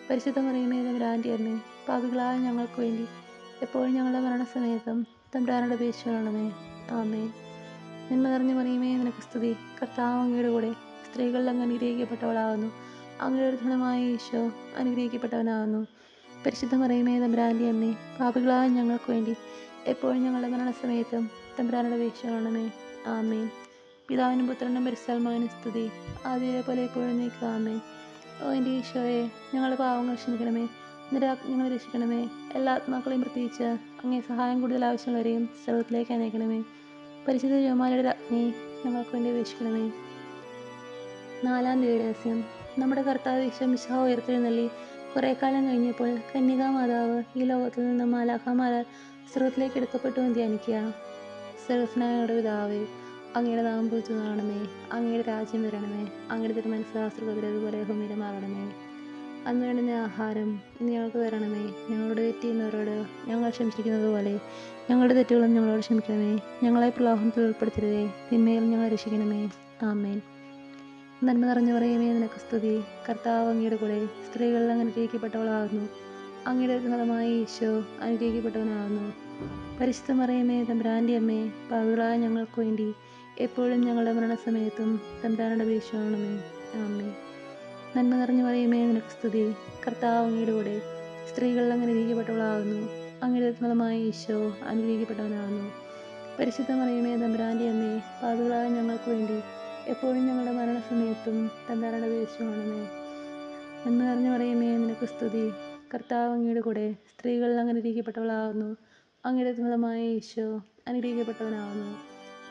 പരിശുദ്ധ മറിയമേ, തമ്പുരാൻ്റെ അമ്മേ, പാപികളായ ഞങ്ങൾക്ക് വേണ്ടി എപ്പോഴും ഞങ്ങളുടെ മരണസമയത്തും തമ്പുരാനോട് അപേക്ഷിക്കണമേ. ആമേൻ. നന്മ നിറഞ്ഞു മറിയമേ, നിനക്ക് സ്തുതി. കർത്താവ് അങ്ങയുടെ കൂടെ സ്ത്രീകളിൽ അങ്ങ് അനുഗ്രഹിക്കപ്പെട്ടവളാകുന്നു. അങ്ങയുടെ ഫലമായ ഈശോ അനുഗ്രഹിക്കപ്പെട്ടവനാകുന്നു. പരിശുദ്ധ മറിയമേ, തമ്പുരാൻ്റെ അമ്മേ, പാപികളായ ഞങ്ങൾക്ക് വേണ്ടി എപ്പോഴും ഞങ്ങളുടെ മരണസമയത്തും തമ്പുരാനോട് അപേക്ഷിക്കണമേ. ആമേൻ. പിതാവിനും പുത്രനും പരിശുദ്ധാത്മാവിനും സ്തുതി. ആദ്യത്തെ പോലെ എപ്പോഴും എന്നേക്കും ആമേൻ. ഓ എൻ്റെ ഈശോയെ, ഞങ്ങളുടെ പാവങ്ങൾ ക്ഷമിക്കണമേ. നിരയാജ്ഞകൾ രക്ഷിക്കണമേ. എല്ലാ ആത്മാക്കളെയും പ്രത്യേകിച്ച് അങ്ങേ സഹായം കൂടുതൽ ആവശ്യമുള്ളവരെയും സ്വർഗ്ഗത്തിലേക്ക് അനയിക്കണമേ. പരിശുദ്ധ ജപമാലയുടെ അഗ്നി ഞങ്ങൾക്ക് വേണ്ടി അപേക്ഷിക്കണമേ. നാലാം ദിവസം നമ്മുടെ കർത്താവ് ഈശോ മിശിഹ ഉയർത്തെഴുന്നള്ളി കുറേ കാലം കഴിഞ്ഞപ്പോൾ കന്യകാമാതാവ് ഈ ലോകത്തിൽ നിന്ന് മാലാഖമാരാൽ സ്വർഗ്ഗത്തിലേക്ക് എടുക്കപ്പെട്ടു എന്ന് ധ്യാനിക്കുക. സ്വർഗ്ഗസ്നായ ഞങ്ങളുടെ പിതാവേ, അങ്ങയുടെ നാമം പൂജിതമാകണമേ. അങ്ങയുടെ രാജ്യം വരണമേ. അങ്ങയുടെ തിരുമനസ്സ് സ്വർഗ്ഗത്തിലേതുപോലെ ഭൂമിയിലുമാകണമേ. അന്ന് വേണ്ടുന്ന ആഹാരം ഇന്ന് ഞങ്ങൾക്ക് തരണമേ. ഞങ്ങളോട് തെറ്റ് ചെയ്യുന്നവരോട് ഞങ്ങൾ ക്ഷമിച്ചിരിക്കുന്നത് പോലെ ഞങ്ങളുടെ തെറ്റുകളും ഞങ്ങളോട് ക്ഷമിക്കണമേ. ഞങ്ങളെ പ്രലോഭനത്തിൽ ഉൾപ്പെടുത്തരുതേ, തിന്മയിൽ ഞങ്ങളെ രക്ഷിക്കണമേ. ആമേൻ. നന്മ നിറഞ്ഞു പറയുമേ, നിനക്ക് സ്തുതി. കർത്താവ് അങ്ങയുടെ കൂടെ സ്ത്രീകളിൽ അങ്ങ് അനുഗ്രഹിക്കപ്പെട്ടവളാകുന്നു. അങ്ങയുടെ ഫലമായ ഈശോ അനുഗ്രഹിക്കപ്പെട്ടവനാകുന്നു. പരിശുദ്ധ മറിയമേ, തമ്പുരാൻ്റെ അമ്മേ, പാപികളായ ഞങ്ങൾക്ക് വേണ്ടി എപ്പോഴും ഞങ്ങളുടെ മരണസമയത്തും തമ്പുരാനോട് അപേക്ഷിക്കണമേ. ആമേൻ. നന്മ നിറഞ്ഞു മറിയമേ നിനക്ക് സ്തുതി. കർത്താവ് അങ്ങയുടെ കൂടെ സ്ത്രീകൾ അങ്ങനെ അനുഗ്രഹിക്കപ്പെട്ടവളാകുന്നു. അങ്ങയുടെ ഫലമായ ഈശോ അനുഗ്രഹിക്കപ്പെട്ടവനാകുന്നു. പരിശുദ്ധ മറിയമേ തമ്പുരാൻ്റെ അമ്മേ, പാപികളായ ഞങ്ങൾക്ക് വേണ്ടി എപ്പോഴും ഞങ്ങളുടെ മരണസമയത്തും തമ്പുരാനോട് അപേക്ഷിച്ചുകൊള്ളണമേ. നന്മ നിറഞ്ഞു മറിയമേ നിനക്ക് സ്തുതി. കർത്താവ് അങ്ങയുടെ കൂടെ സ്ത്രീകൾ അങ്ങനെ അനുഗ്രഹിക്കപ്പെട്ടവളാകുന്നു. അങ്ങയുടെ ഫലമായ ഈശോ അനുഗ്രഹിക്കപ്പെട്ടവനാകുന്നു.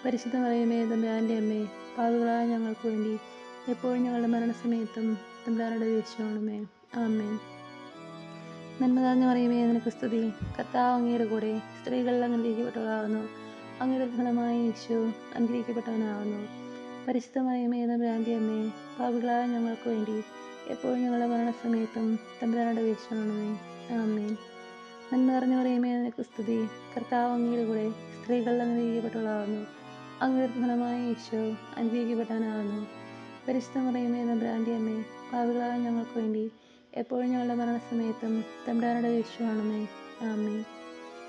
പരിശുദ്ധ മറിയമേ തമ്പുരാൻ്റെ അമ്മേ, പാപികളായ ഞങ്ങൾക്ക് വേണ്ടി എപ്പോഴും ഞങ്ങളുടെ മരണസമയത്തും തമ്പുരാനോട് അപേക്ഷിച്ചുകൊള്ളണമേ. ആമേൻ. നന്മ നിറഞ്ഞു മറിയമേ നിനക്ക് സ്തുതി. കർത്താവ് അങ്ങയുടെ കൂടെ സ്ത്രീകൾ അങ്ങനെ അനുഗ്രഹിക്കപ്പെട്ടവളാകുന്നു. അങ്ങയുടെ ഫലമായ ഈശോ അനുഗ്രഹിക്കപ്പെട്ടവനാകുന്നു. പരിശുദ്ധ മറിയമേ തമ്പുരാൻ്റെ അമ്മേ, പാപികളായ ഞങ്ങൾക്ക് വേണ്ടി എപ്പോഴും ഞങ്ങളുടെ മരണസമയത്തും തമ്പുരാനോട് അപേക്ഷിച്ചുകൊള്ളണമേ. ആമേൻ. നന്മ നിറഞ്ഞു മറിയമേ നിനക്ക് സ്തുതി. കർത്താവ് അങ്ങയുടെ കൂടെ സ്ത്രീകൾ അങ്ങനെ അനുഗ്രഹിക്കപ്പെട്ടവളാകുന്നു. അങ്ങയുടെ ഫലമായ ഈശോ അനുഗ്രഹിക്കപ്പെട്ടവനാകുന്നു. പരിശുദ്ധ മറിയമേ തമ്പുരാൻ്റെ അമ്മേ, പാപികളായ ഞങ്ങൾക്ക് വേണ്ടി എപ്പോഴും ഞങ്ങളുടെ മരണസമയത്തും തമ്പുരാനോട് അപേക്ഷിച്ചുകൊള്ളണമേ. ആമേൻ.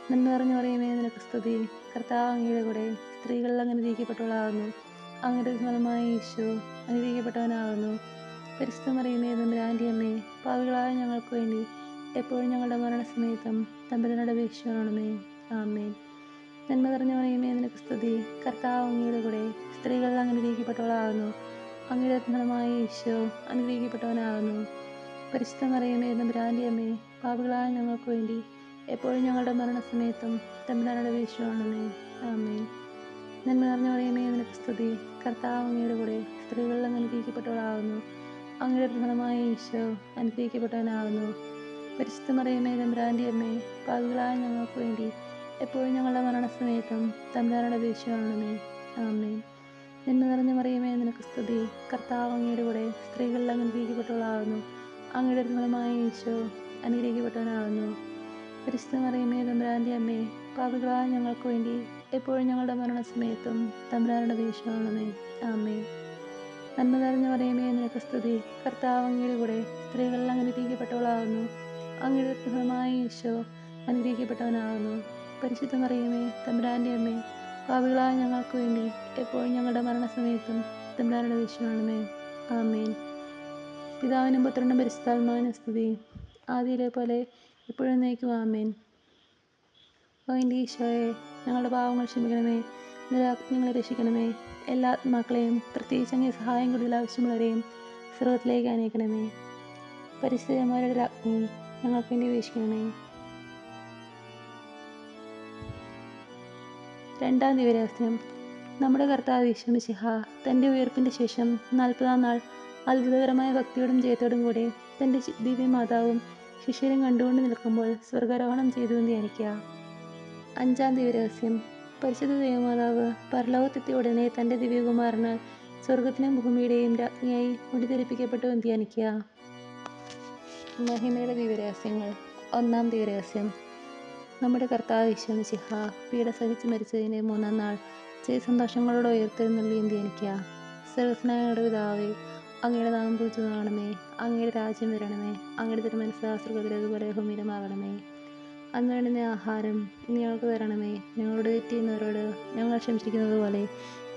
നന്മ നിറഞ്ഞു മറിയമേ നിനക്ക് സ്തുതി. കർത്താവ് അങ്ങയുടെ കൂടെ സ്ത്രീകൾ അങ്ങനെ അനുഗ്രഹിക്കപ്പെട്ടവളാകുന്നു. അങ്ങയുടെ ഫലമായ ഈശോ അനുഗ്രഹിക്കപ്പെട്ടവനാകുന്നു. പരിശുദ്ധ മറിയമേ തമ്പുരാൻ്റെ അമ്മേ, പാപികളായ ഞങ്ങൾക്ക് വേണ്ടി എപ്പോഴും ഞങ്ങളുടെ മരണസമയത്തും തമ്പുരാനോട് അപേക്ഷിച്ചുകൊള്ളണമേ. ആമേൻ. നന്മ നിറഞ്ഞ മറിയമേ നിനക്ക് സ്തുതി. കർത്താവ് അങ്ങയുടെ കൂടെ സ്ത്രീകൾ അങ്ങനെ അനുഗ്രഹിക്കപ്പെട്ടവളാകുന്നു. അങ്ങയുടെ ഫലമായ ഈശോ അനുഗ്രഹിക്കപ്പെട്ടവനാകുന്നു. പരിശുദ്ധ മറിയമേ തമ്പുരാൻ്റെ അമ്മേ, പാപികളായ ഞങ്ങൾക്ക് വേണ്ടി എപ്പോഴും ഞങ്ങളുടെ മരണസമയത്തും തമ്പുരാനോട് അപേക്ഷിച്ചുകൊള്ളണമേ. ആമേൻ. നന്മ നിറഞ്ഞ മറിയമേ നിനക്ക് സ്തുതി. കർത്താവ് അങ്ങയുടെ കൂടെ സ്ത്രീകൾ അങ്ങനെ അനുഗ്രഹിക്കപ്പെട്ടവളാകുന്നു. അങ്ങയുടെ ഫലമായ ഈശോ അനുഗ്രഹിക്കപ്പെട്ടവനാകുന്നു. പരിശുദ്ധ മറിയമേ തമ്പുരാൻ്റെ അമ്മേ, പാപികളായ ഞങ്ങൾക്ക് വേണ്ടി എപ്പോഴും ഞങ്ങളുടെ മരണസമയത്തും തമ്പുരാനോട് അപേക്ഷിച്ചുകൊള്ളണമേ. ആമേൻ. നന്മ നിറഞ്ഞ മറിയമേ നിനക്ക് സ്തുതി. കർത്താവ് അങ്ങയുടെ കൂടെ സ്ത്രീകൾ അങ്ങനെ അനുഗ്രഹിക്കപ്പെട്ടവളാകുന്നു. അങ്ങയുടെ ഫലമായ ഈശോ അനുഗ്രഹിക്കപ്പെട്ടവനാകുന്നു. പരിശുദ്ധ മറിയമേ തമ്പുരാൻ്റെ അമ്മേ, പാപികളായ ഞങ്ങൾക്ക് വേണ്ടി എപ്പോഴും ഞങ്ങളുടെ മരണസമയത്തും തമ്പുരാനോട് അപേക്ഷിച്ചുകൊള്ളണമേ. ആമേൻ. നന്മ നിറഞ്ഞ മറിയമേ നിനക്ക് സ്തുതി. കർത്താവ് അങ്ങയുടെ കൂടെ സ്ത്രീകൾ അങ്ങനെ അനുഗ്രഹിക്കപ്പെട്ടവളാകുന്നു. അങ്ങയുടെ ഫലമായ ഈശോ അനുഗ്രഹിക്കപ്പെട്ടവനാകുന്നു. പരിശുദ്ധ മറിയമേ തമ്പുരാൻ്റെ അമ്മേ, പാപികളായ ഞങ്ങൾക്ക് വേണ്ടി എപ്പോഴും ഞങ്ങളുടെ മരണസമയത്തും തമ്പുരാനോട് അപേക്ഷിച്ചുകൊള്ളണമേ. ആമേൻ. പിതാവിനും പുത്രനും പരിശുദ്ധാത്മാവിനും സ്തുതി. ആദിയിലെ പോലെ എപ്പോഴും നയിക്കും. ആമേൻ. ഓ എൻ്റെ ഈശോയെ, ഞങ്ങളുടെ പാവങ്ങൾ ക്ഷമിക്കണമേ. നിരാജ്ഞങ്ങളെ രക്ഷിക്കണമേ. എല്ലാ ആത്മാക്കളെയും, പ്രത്യേകിച്ച് അങ്ങേ സഹായം കൂടുതൽ ആവശ്യമുള്ളവരെയും സ്രോതത്തിലേക്ക് അനയിക്കണമേ. പരിശുദ്ധന്മാരുടെ രാജ്ഞി ഞങ്ങൾക്ക് വേണ്ടി വീക്ഷിക്കണമേ. രണ്ടാം ദിവ്യരഹസ്യം. നമ്മുടെ കർത്താവ് യേശു മിശിഹ തൻ്റെ ഉയർപ്പിൻ്റെ ശേഷം 40-ാം നാൾ അത്ഭുതകരമായ ഭക്തിയോടും ജയത്തോടും കൂടെ തൻ്റെ ദിവ്യമാതാവും ശിഷ്യരും കണ്ടുകൊണ്ട് നിൽക്കുമ്പോൾ സ്വർഗാരോഹണം ചെയ്തു എന്ന് ധ്യാനിക്കുക. അഞ്ചാം ദിവ്യരഹസ്യം. പരിശുദ്ധ ദൈവമാതാവ് പരലോകത്തെത്തിയ ഉടനെ തൻ്റെ ദിവ്യകുമാരനാൽ സ്വർഗത്തിനും ഭൂമിയുടെയും രാജ്ഞിയായി മുടിധരിപ്പിക്കപ്പെട്ടു എന്ന് ധ്യാനിക്കുക. മഹിമയുടെ ദിവ്യരഹസ്യങ്ങൾ. ഒന്നാം ദിവ്യരഹസ്യം. നമ്മുടെ കർത്താവ് യേശു മിശിഹ പീഡ സഹിച്ച് മരിച്ചതിൻ്റെ 3-ാം നാൾ ജയസന്തോഷങ്ങളോടെ ഉയർത്തെഴുന്നള്ളി എന്ന് ധ്യാനിക്കുക. സർവ്വസ്നായ ഞങ്ങളുടെ പിതാവേ, അങ്ങയുടെ നാമം പൂജിതമാകണമേ. അങ്ങയുടെ രാജ്യം വരണമേ. അങ്ങയുടെ തിരുമനസ്സ് സ്വർഗ്ഗത്തിലേതുപോലെ ഭൂമിയിലുമാകണമേ. അന്ന് വേണ്ടുന്ന ആഹാരം ഇനി ഞങ്ങൾക്ക് തരണമേ. ഞങ്ങളോട് തെറ്റ് ചെയ്യുന്നവരോട് ഞങ്ങൾ ക്ഷമിച്ചിരിക്കുന്നത് പോലെ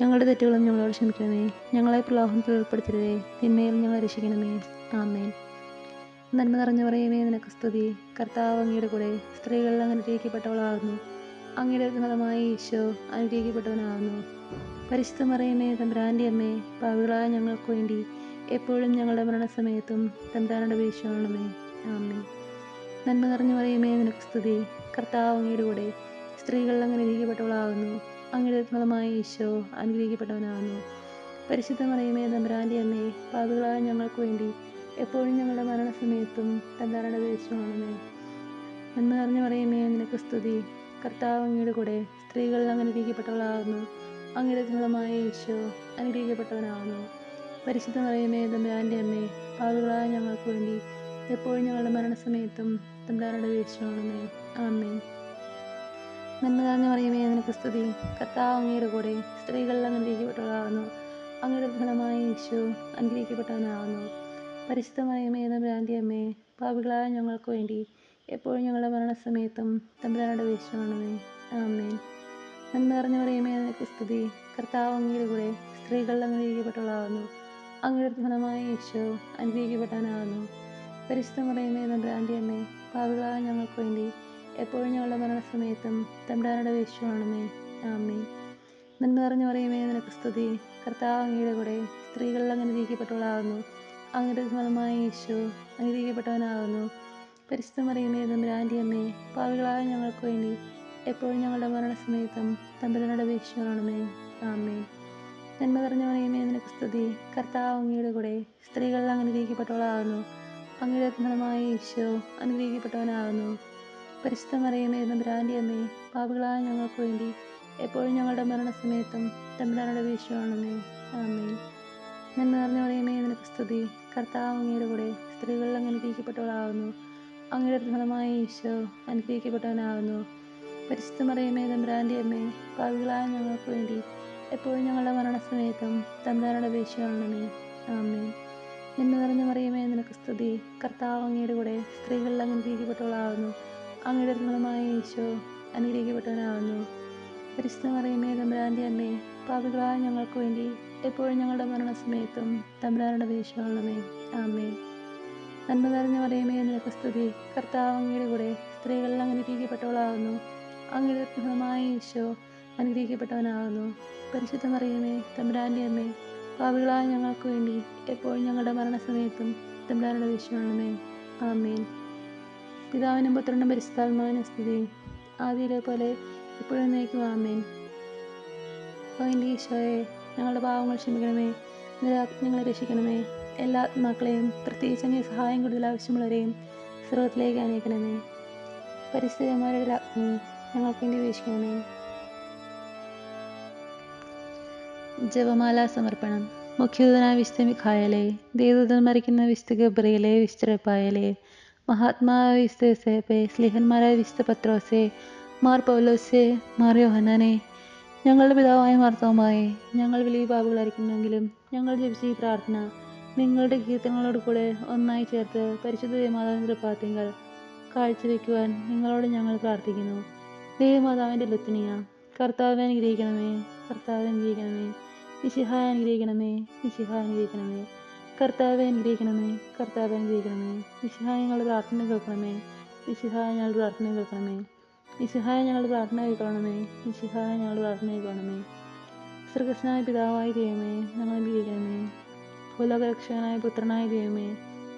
ഞങ്ങളുടെ തെറ്റുകളും ഞങ്ങളോട് ക്ഷമിക്കണമേ. ഞങ്ങളെ പ്രലോഭനത്തിൽ ഉൾപ്പെടുത്തരുതേ, തിന്മയിൽ ഞങ്ങളെ രക്ഷിക്കണമേ. ആമേൻ. നന്മ നിറഞ്ഞു മറിയമേ നിനക്ക് സ്തുതി. കർത്താവ് അങ്ങയുടെ കൂടെ സ്ത്രീകൾ അങ്ങനെ അനുഗ്രഹിക്കപ്പെട്ടവളാകുന്നു. അങ്ങയുടെ ഫലമായ ഈശോ അനുഗ്രഹിക്കപ്പെട്ടവനാകുന്നു. പരിശുദ്ധ മറിയമേ തമ്പുരാൻ്റെ അമ്മേ, പാപികളായ ഞങ്ങൾക്ക് വേണ്ടി എപ്പോഴും ഞങ്ങളുടെ മരണസമയത്തും തമ്പുരാനോട് അപേക്ഷിച്ചുകൊള്ളണമേ. ആമേൻ. നന്മ നിറഞ്ഞു മറിയമേ നിനക്ക് സ്തുതി. കർത്താവ് അങ്ങയുടെ കൂടെ സ്ത്രീകൾ അങ്ങനെ അനുഗ്രഹിക്കപ്പെട്ടവളാകുന്നു. അങ്ങയുടെ ഫലമായ ഈശോ അനുഗ്രഹിക്കപ്പെട്ടവനാകുന്നു. പരിശുദ്ധ മറിയമേ തമ്പുരാൻ്റെ അമ്മേ, പാപികളായ ഞങ്ങൾക്ക് വേണ്ടി എപ്പോഴും ഞങ്ങളുടെ മരണസമയത്തും തമ്പുരാനോട് അപേക്ഷിച്ചുകൊള്ളണമേ. നന്മ നിറഞ്ഞു മറിയമേ നിനക്ക് സ്തുതി. കർത്താവ് അങ്ങയുടെ കൂടെ സ്ത്രീകൾ അങ്ങനെ അനുഗ്രഹിക്കപ്പെട്ടവളാകുന്നു. അങ്ങയുടെ ഫലമായ ഈശോ അനുഗ്രഹിക്കപ്പെട്ടവനാകുന്നു. പരിശുദ്ധ മറിയമേ തമ്പുരാൻ്റെ അമ്മേ, പാപികളായ ഞങ്ങൾക്ക് വേണ്ടി എപ്പോഴും ഞങ്ങളുടെ മരണസമയത്തും തമ്പുരാനോട് അപേക്ഷിച്ചുകൊള്ളണമേ. ആമേൻ. നന്മ നിറഞ്ഞ മറിയമേ നിനക്ക് സ്തുതി. കർത്താവ് അങ്ങയുടെ കൂടെ സ്ത്രീകൾ അങ്ങനെ അനുഗ്രഹിക്കപ്പെട്ടവളാകുന്നു. അങ്ങയുടെ ഫലമായ ഈശോ അനുഗ്രഹിക്കപ്പെട്ടവനാകുന്നു. പരിശുദ്ധ മറിയമേ തമ്പുരാൻ്റെ അമ്മേ, പാപികളായ ഞങ്ങൾക്ക് വേണ്ടി എപ്പോഴും ഞങ്ങളുടെ മരണസമയത്തും തമ്പുരാനോട് അപേക്ഷിച്ചുകൊള്ളണമേ. ആമേൻ. നന്മ നിറഞ്ഞ മറിയമേ നിനക്ക് സ്തുതി. കർത്താവ് അങ്ങയുടെ കൂടെ സ്ത്രീകൾ അങ്ങനെ അനുഗ്രഹിക്കപ്പെട്ടവളാകുന്നു. അങ്ങയുടെ ഫലമായ ഈശോ അനുഗ്രഹിക്കപ്പെട്ടവനാകുന്നു. പരിശുദ്ധ മറിയമേ തമ്പുരാൻ്റെ അമ്മേ, പാപികളായ ഞങ്ങൾക്ക് വേണ്ടി എപ്പോഴും ഞങ്ങളുടെ മരണസമയത്തും തമ്പുരാനോട് അപേക്ഷിച്ചുകൊള്ളണമേ. ആമേൻ. നന്മ നിറഞ്ഞ മറിയമേ, നിനക്ക് സ്തുതി. കർത്താവ് അങ്ങയുടെ കൂടെ സ്ത്രീകളിൽ അങ്ങ് അനുഗ്രഹിക്കപ്പെട്ടവളാകുന്നു. അങ്ങയുടെ ഫലമായ ഈശോ അനുഗ്രഹിക്കപ്പെട്ടവനാകുന്നു. പരിശുദ്ധ മറിയമേ തമ്പുരാൻ്റെ അമ്മേ, പാപികളായ ഞങ്ങൾക്ക് വേണ്ടി എപ്പോഴും ഞങ്ങളുടെ മരണസമയത്തും തമ്പുരാനോട് അപേക്ഷിച്ചുകൊള്ളണമേ. ആമേൻ. നന്മ നിറഞ്ഞ മറിയമേ, നിനക്ക് സ്തുതി. കർത്താവ് അങ്ങയുടെ കൂടെ സ്ത്രീകളിൽ അങ്ങ് അനുഗ്രഹിക്കപ്പെട്ടവളാകുന്നു. അങ്ങയുടെ ഫലമായ ഈശോ അനുഗ്രഹിക്കപ്പെട്ടവനാകുന്നു. പരിശുദ്ധ മറിയമേ തമ്പുരാൻ്റെ അമ്മേ, പാപികളായ ഞങ്ങൾക്ക് വേണ്ടി എപ്പോഴും ഞങ്ങളുടെ മരണസമയത്തും തമ്പുരാനോട് അപേക്ഷിച്ചുകൊള്ളണമേ. ആമേൻ. നന്മ നിറഞ്ഞ മറിയമേ, നിനക്ക് സ്തുതി. കർത്താവ് അങ്ങയുടെ കൂടെ സ്ത്രീകളിൽ അങ്ങ് അനുഗ്രഹിക്കപ്പെട്ടവളാകുന്നു. അങ്ങയുടെ ഫലമായ ഈശോ അനുഗ്രഹിക്കപ്പെട്ടവനാകുന്നു. പരിശുദ്ധ മറിയമേ തമ്പുരാൻ്റെ അമ്മേ, പാപികളായ ഞങ്ങൾക്ക് വേണ്ടി എപ്പോഴും ഞങ്ങളുടെ മരണസമയത്തും തമ്പുരാനോട് അപേക്ഷിച്ചുകൊള്ളണമേ. ആമേൻ. നന്മ നിറഞ്ഞ മറിയമേ, നിനക്ക് സ്തുതി. കർത്താവ് അങ്ങയുടെ കൂടെ സ്ത്രീകളിൽ അങ്ങ് അനുഗ്രഹിക്കപ്പെട്ടവളാകുന്നു. അങ്ങയുടെ ഫലമായ ഈശോ അനുഗ്രഹിക്കപ്പെട്ടവനാകുന്നു. പരിശുദ്ധ മറിയമേ തമ്പുരാൻ്റെ അമ്മേ, പാപികളായ ഞങ്ങൾക്ക് വേണ്ടി എപ്പോഴും ഞങ്ങളുടെ മരണസമയത്തും തമ്പുരാനോട് അപേക്ഷിച്ചുകൊള്ളണമേ. ആമേൻ. നന്മ നിറഞ്ഞ മറിയമേ, നിനക്ക് സ്തുതി. കർത്താവ് അങ്ങയുടെ കൂടെ സ്ത്രീകളിൽ അങ്ങ് അനുഗ്രഹിക്കപ്പെട്ടവളാകുന്നു. അങ്ങയുടെ ഫലമായ ഈശോ അനുഗ്രഹിക്കപ്പെട്ടവനാകുന്നു. പരിശുദ്ധ മറിയമേ തമ്പുരാൻ്റെ അമ്മേ, പാപികളായ ഞങ്ങൾക്ക് വേണ്ടി എപ്പോഴും ഞങ്ങളുടെ മരണസമയത്തും തമ്പുരാനോട് അപേക്ഷിച്ചുകൊള്ളണമേ. ആമേൻ. പിതാവിനും പുത്രനും പരിശുദ്ധാത്മാവിനും സ്തുതി. ആദിയിലെ പോലെ ഇപ്പോഴും എന്നേക്കും. ആമേൻ. ഓ എൻ്റെ ഈശോയെ, ഞങ്ങളുടെ പാവങ്ങൾ ക്ഷമിക്കണമേ. നിരാജ്ഞ ഞങ്ങളെ രക്ഷിക്കണമേ. എല്ലാ ആത്മാക്കളെയും, പ്രത്യേകിച്ച് അങ്ങേ സഹായം കൂടുതൽ ആവശ്യമുള്ളവരെയും സ്വർഗ്ഗത്തിലേക്ക് അനയിക്കണമേ. പരിസ്ഥിതിമാരുടെ രാജ്ഞി ഞങ്ങൾക്ക് വേണ്ടി വീക്ഷിക്കണമേ. ജപമാല സമർപ്പണം. മുഖ്യദൂതനായ വിശുദ്ധ മിഖായേലേ, ദേവദൂതൻ മരിക്കുന്ന വിശുദ്ധ ഗബ്രിയേലേ, വിശുദ്ധ റഫായേലേ, മഹാത്മാവായ വിശുദ്ധ യോസേപ്പേ, സ്ലീഹന്മാരായ വിശുദ്ധ പത്രോസേ, മാർ പൗലോസേ, മാർ യോഹന്നാനേ, ഞങ്ങളുടെ പിതാവായ മാർത്തോമായേ, ഞങ്ങൾ വലിയ പാപികളായിരിക്കുന്നെങ്കിലും ഞങ്ങൾ ജപിച്ച ഈ പ്രാർത്ഥന നിങ്ങളുടെ കീർത്തനങ്ങളോട് കൂടെ ഒന്നായി ചേർത്ത് പരിശുദ്ധ ദേവമാതാവിൻ്റെ തൃപ്പാദത്തിങ്കൽ കാഴ്ചവെക്കുവാൻ നിങ്ങളോട് ഞങ്ങൾ പ്രാർത്ഥിക്കുന്നു. ദേവമാതാവിൻ്റെ ലുത്തിനിയ, കർത്താവെ അനുഗ്രഹിക്കണമേ, കർത്താവെ അനുഗ്രഹിക്കണമേ. മിശിഹായെ അനുഗ്രഹിക്കണമേ, മിശിഹായെ അനുഗ്രഹിക്കണമേ. കർത്താവെ അനുഗ്രഹിക്കണമേ, കർത്താവെ അനുഗ്രഹിക്കണമേ. മിശിഹായെ ഞങ്ങളുടെ പ്രാർത്ഥന കേൾക്കണമേ, മിശിഹായെ ഞങ്ങളുടെ പ്രാർത്ഥന കേൾക്കണമേ. മിശിഹായെ ഞങ്ങളുടെ പ്രാർത്ഥന കേൾക്കണമേ, മിശിഹായെ ഞങ്ങളുടെ പ്രാർത്ഥന കേൾക്കണമേ. സ്വർഗ്ഗസ്ഥനായ പിതാവായ ദൈവമേ, ഞങ്ങൾ അനുഗ്രഹിക്കണമേ. ഭൂലോകരക്ഷകനായ പുത്രനായ ദൈവമേ,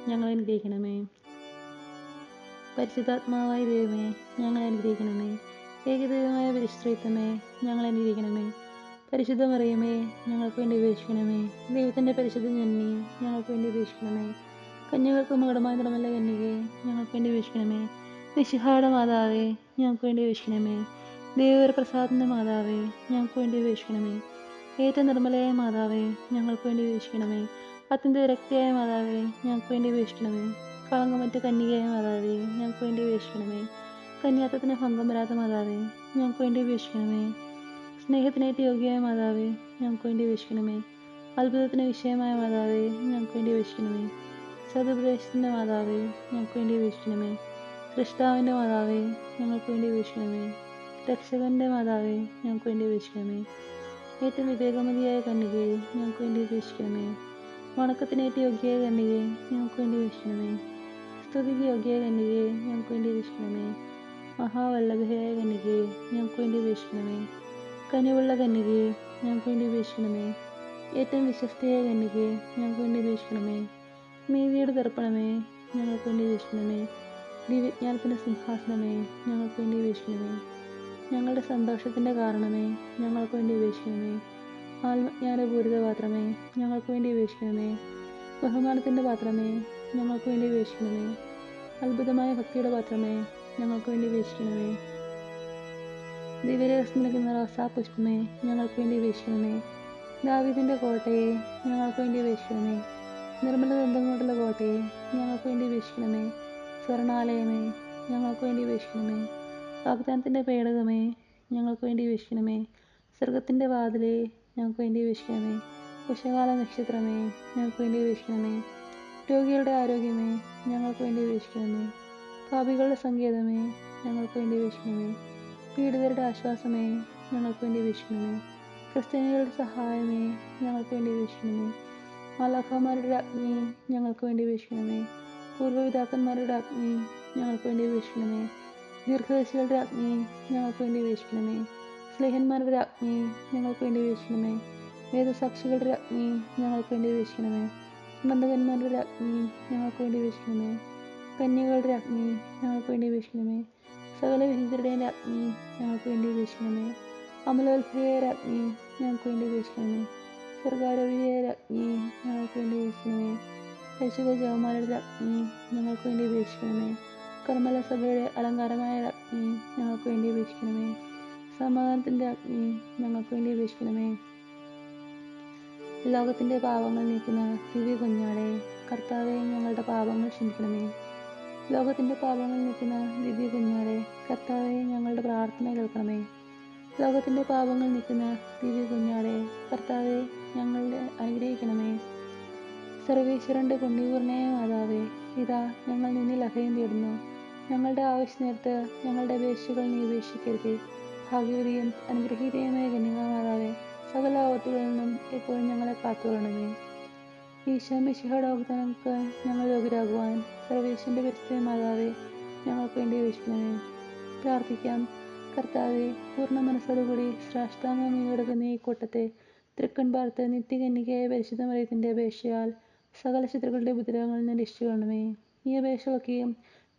ഞങ്ങൾ അനുഗ്രഹിക്കണമേ. പരിശുദ്ധാത്മാവായ ദൈവമേ, ഞങ്ങളെ അനുഗ്രഹിക്കണമേ. ഏകദൈവമായ പരിശുദ്ധമേ, ഞങ്ങളെ അനുഗ്രഹിക്കണമേ. പരിശുദ്ധ മറിയമേ, ഞങ്ങൾക്ക് വേണ്ടി അപേക്ഷിക്കണമേ. ദൈവത്തിൻ്റെ പരിശുദ്ധ ജനനി, ഞങ്ങൾക്ക് വേണ്ടി അപേക്ഷിക്കണമേ. കന്യകൾക്ക് മകുടമായ നിർമ്മല കന്യകേ, ഞങ്ങൾക്ക് വേണ്ടി അപേക്ഷിക്കണമേ. മിശിഹായുടെ മാതാവേ, ഞങ്ങൾക്ക് വേണ്ടി അപേക്ഷിക്കണമേ. ദൈവപ്രസാദത്തിൻ്റെ മാതാവേ, ഞങ്ങൾക്ക് വേണ്ടി അപേക്ഷിക്കണമേ. ഏറ്റവും നിർമ്മലയായ മാതാവേ, ഞങ്ങൾക്ക് വേണ്ടി അപേക്ഷിക്കണമേ. അത്യന്ത വിരക്തിയായ മാതാവേ, ഞങ്ങൾക്ക് വേണ്ടി അപേക്ഷിക്കണമേ. കളങ്കമറ്റ കന്യകയായ മാതാവേ, ഞങ്ങൾക്ക് വേണ്ടി അപേക്ഷിക്കണമേ. കന്യാത്വത്തിന് ഭംഗം വരാത്ത മാതാവേ, ഞങ്ങൾക്ക് വേണ്ടി അപേക്ഷിക്കണമേ. സ്നേഹത്തിനേറ്റ് യോഗ്യയായ മാതാവേ, ഞങ്ങൾക്ക് വേണ്ടി അപേക്ഷിക്കണമേ. അത്ഭുതത്തിന് വിഷയമായ മാതാവേ, ഞങ്ങൾക്ക് വേണ്ടി അപേക്ഷിക്കണമേ. സതുപദേശത്തിൻ്റെ മാതാവേ, ഞങ്ങൾക്ക് വേണ്ടി അപേക്ഷിക്കണമേ. സൃഷ്ടാവിൻ്റെ മാതാവേ, ഞങ്ങൾക്ക് വേണ്ടി അപേക്ഷിക്കണമേ. രക്ഷകൻ്റെ മാതാവേ, ഞങ്ങൾക്ക് വേണ്ടി അപേക്ഷിക്കണമേ. ഏറ്റവും വിവേകമതിയായ കന്യകയെ, ഞങ്ങൾക്ക് വേണ്ടി അപേക്ഷിക്കണമേ. വണക്കത്തിനേറ്റ് യോഗ്യയായ കന്യകയെ, ഞങ്ങൾക്ക് വേണ്ടി അപേക്ഷിക്കണമേ. സ്തുതിക്ക് യോഗ്യയായ കന്യകയെ, ഞങ്ങൾക്ക് വേണ്ടി അപേക്ഷിക്കണമേ. മഹാവല്ലഭയായ കന്യകയെ, ഞങ്ങൾക്ക് വേണ്ടി അപേക്ഷിക്കണമേ. കനിവുള്ള കന്യകയെ, ഞങ്ങൾക്ക് വേണ്ടി അപേക്ഷിക്കണമേ. ഏറ്റവും വിശ്വസ്തയായ കന്യകയെ, ഞങ്ങൾക്ക് വേണ്ടി അപേക്ഷിക്കണമേ. നീതിയുടെ ദർപ്പണമേ, ഞങ്ങൾക്ക് വേണ്ടി അപേക്ഷിക്കണമേ. ദിവ്യജ്ഞാനത്തിൻ്റെ സിംഹാസനമേ, ഞങ്ങൾക്ക് വേണ്ടി അപേക്ഷിക്കണമേ. ഞങ്ങളുടെ സന്തോഷത്തിൻ്റെ കാരണമേ, ഞങ്ങൾക്ക് വേണ്ടി അപേക്ഷിക്കണമേ. ആത്മജ്ഞാനപൂരിത പാത്രമേ, ഞങ്ങൾക്ക് വേണ്ടി അപേക്ഷിക്കണമേ. ബഹുമാനത്തിൻ്റെ പാത്രമേ, ഞങ്ങൾക്ക് വേണ്ടി അപേക്ഷിക്കണമേ. അത്ഭുതമായ ഭക്തിയുടെ പാത്രമേ, ഞങ്ങൾക്ക് വേണ്ടി അപേക്ഷിക്കണമേ. ദിവ്യരഹസ്യം നൽകുന്ന റോസാപുഷ്പമേ, ഞങ്ങൾക്ക് വേണ്ടി അപേക്ഷിക്കണമേ. ദാവീദിൻ്റെ കോട്ടയെ, ഞങ്ങൾക്ക് വേണ്ടി അപേക്ഷിക്കണമേ. നിർമ്മല ദന്തം കൊണ്ടുള്ള കോട്ടയെ, ഞങ്ങൾക്ക് വേണ്ടി അപേക്ഷിക്കണമേ. സ്വർണാലയമേ, ഞങ്ങൾക്ക് വേണ്ടി അപേക്ഷിക്കണമേ. വാഗ്ദാനത്തിൻ്റെ പേടകമേ, ഞങ്ങൾക്ക് വേണ്ടി അപേക്ഷിക്കണമേ. സ്വർഗത്തിൻ്റെ വാതിലേ, ഞങ്ങൾക്ക് വേണ്ടി അപേക്ഷിക്കണമേ. ഉഷകാല നക്ഷത്രമേ, ഞങ്ങൾക്ക് വേണ്ടി അപേക്ഷിക്കണമേ. രോഗികളുടെ ആരോഗ്യമേ, ഞങ്ങൾക്ക് വേണ്ടി അപേക്ഷിക്കണമേ. പാപികളുടെ സങ്കേതമേ, ഞങ്ങൾക്ക് വേണ്ടി അപേക്ഷിക്കണമേ. പീഡിതരുടെ ആശ്വാസമേ, ഞങ്ങൾക്ക് വേണ്ടി അപേക്ഷിക്കണമേ. ക്രിസ്ത്യാനികളുടെ സഹായമേ, ഞങ്ങൾക്ക് വേണ്ടി അപേക്ഷിക്കണമേ. മാലാഖമാരുടെ രാജ്ഞി ഞങ്ങൾക്ക് വേണ്ടി അപേക്ഷിക്കണമേ. പൂർവ്വപിതാക്കന്മാരുടെ രാജ്ഞി ഞങ്ങൾക്ക് വേണ്ടി അപേക്ഷിക്കണമേ. ദീർഘദർശികളുടെ രാജ്ഞി ഞങ്ങൾക്ക് വേണ്ടി അപേക്ഷിക്കണമേ. സ്ലേഹന്മാരുടെ രാജ്ഞി ഞങ്ങൾക്ക് വേണ്ടി അപേക്ഷിക്കണമേ. വേദസാക്ഷികളുടെ രാജ്ഞി ഞങ്ങൾക്ക് വേണ്ടി അപേക്ഷിക്കണമേ. ബന്ധകന്മാരുടെ രാജ്ഞി ഞങ്ങൾക്ക് വേണ്ടി അപേക്ഷിക്കണമേ. കന്യകളുടെ രാജ്ഞി ഞങ്ങൾക്ക് വേണ്ടി അപേക്ഷിക്കണമേ. സകല വിഹിതരുടെയും രാജ്ഞി ഞങ്ങൾക്ക് വേണ്ടി അപേക്ഷിക്കണമേ. അമലോത്ഭവയായ രാജ്ഞി ഞങ്ങൾക്ക് വേണ്ടി അപേക്ഷിക്കണമേ. സർഗാരോപിതയായ രാജ്ഞി ഞങ്ങൾക്ക് വേണ്ടി അപേക്ഷിക്കണമേ. പരിശുദ്ധ ജവമാലയുടെ രാജ്ഞി ഞങ്ങൾക്ക് വേണ്ടി അപേക്ഷിക്കണമേ. കർമ്മല സഭയുടെ അലങ്കാരമായ രാജ്ഞി ഞങ്ങൾക്ക് വേണ്ടി അപേക്ഷിക്കണമേ. സമാധാനത്തിൻ്റെ രാജ്ഞി ഞങ്ങൾക്ക് വേണ്ടി അപേക്ഷിക്കണമേ. ലോകത്തിൻ്റെ പാപങ്ങൾ നീക്കുന്ന ദിവ്യ കുഞ്ഞാടെ, കർത്താവെ ഞങ്ങളുടെ പാപങ്ങൾ ക്ഷമിക്കണമേ. ലോകത്തിൻ്റെ പാപങ്ങൾ നീക്കുന്ന ദിവ്യ കുഞ്ഞാടെ, കർത്താവെ ഞങ്ങളുടെ പ്രാർത്ഥന കേൾക്കണമേ. ലോകത്തിൻ്റെ പാപങ്ങൾ നീക്കുന്ന ദിവ്യ കുഞ്ഞാടെ, കർത്താവെ ഞങ്ങളുടെ അനുഗ്രഹിക്കണമേ. സർവേശ്വരൻ്റെ പുണ്യപൂർണ്ണയായ മാതാവേ, ഇതാ ഞങ്ങൾ നിന്നിൽ അഭയം തേടുന്നു. ഞങ്ങളുടെ ആവശ്യനേരത്ത് ഞങ്ങളുടെ അപേക്ഷകൾ നീ ഉപേക്ഷിക്കരുതേ. ഭാഗ്യവതിയും അനുഗ്രഹീതയുമായ കന്യകാമാതാവേ, സകല ആപത്തുകളിൽ നിന്നും എപ്പോഴും ഞങ്ങളെ കാത്തുകൊള്ളണമേ. ഈശോ മിശിഹായുടെ വാഗ്ദാനങ്ങൾക്ക് ഞങ്ങൾ യോഗ്യരാകുവാൻ സർവേശ്വരൻ്റെ പരിശുദ്ധ മാതാവേ, ഞങ്ങൾക്ക് വേണ്ടി അപേക്ഷിക്കണമേ. പ്രാർത്ഥിക്കാം. കർത്താവെ, പൂർണ്ണ മനസ്സോടുകൂടി സാഷ്ടാംഗം കീഴടക്കുന്ന ഈ കൂട്ടത്തെ തൃക്കൺ പാർത്ത് നിത്യകന്യകയായ പരിശുദ്ധ മറിയത്തിൻ്റെ അപേക്ഷയാൽ സകല ശത്രുക്കളുടെ ഉപദ്രവങ്ങളിൽ നിന്ന് രക്ഷിക്കണമേ. ഈ അപേക്ഷകളൊക്കെയും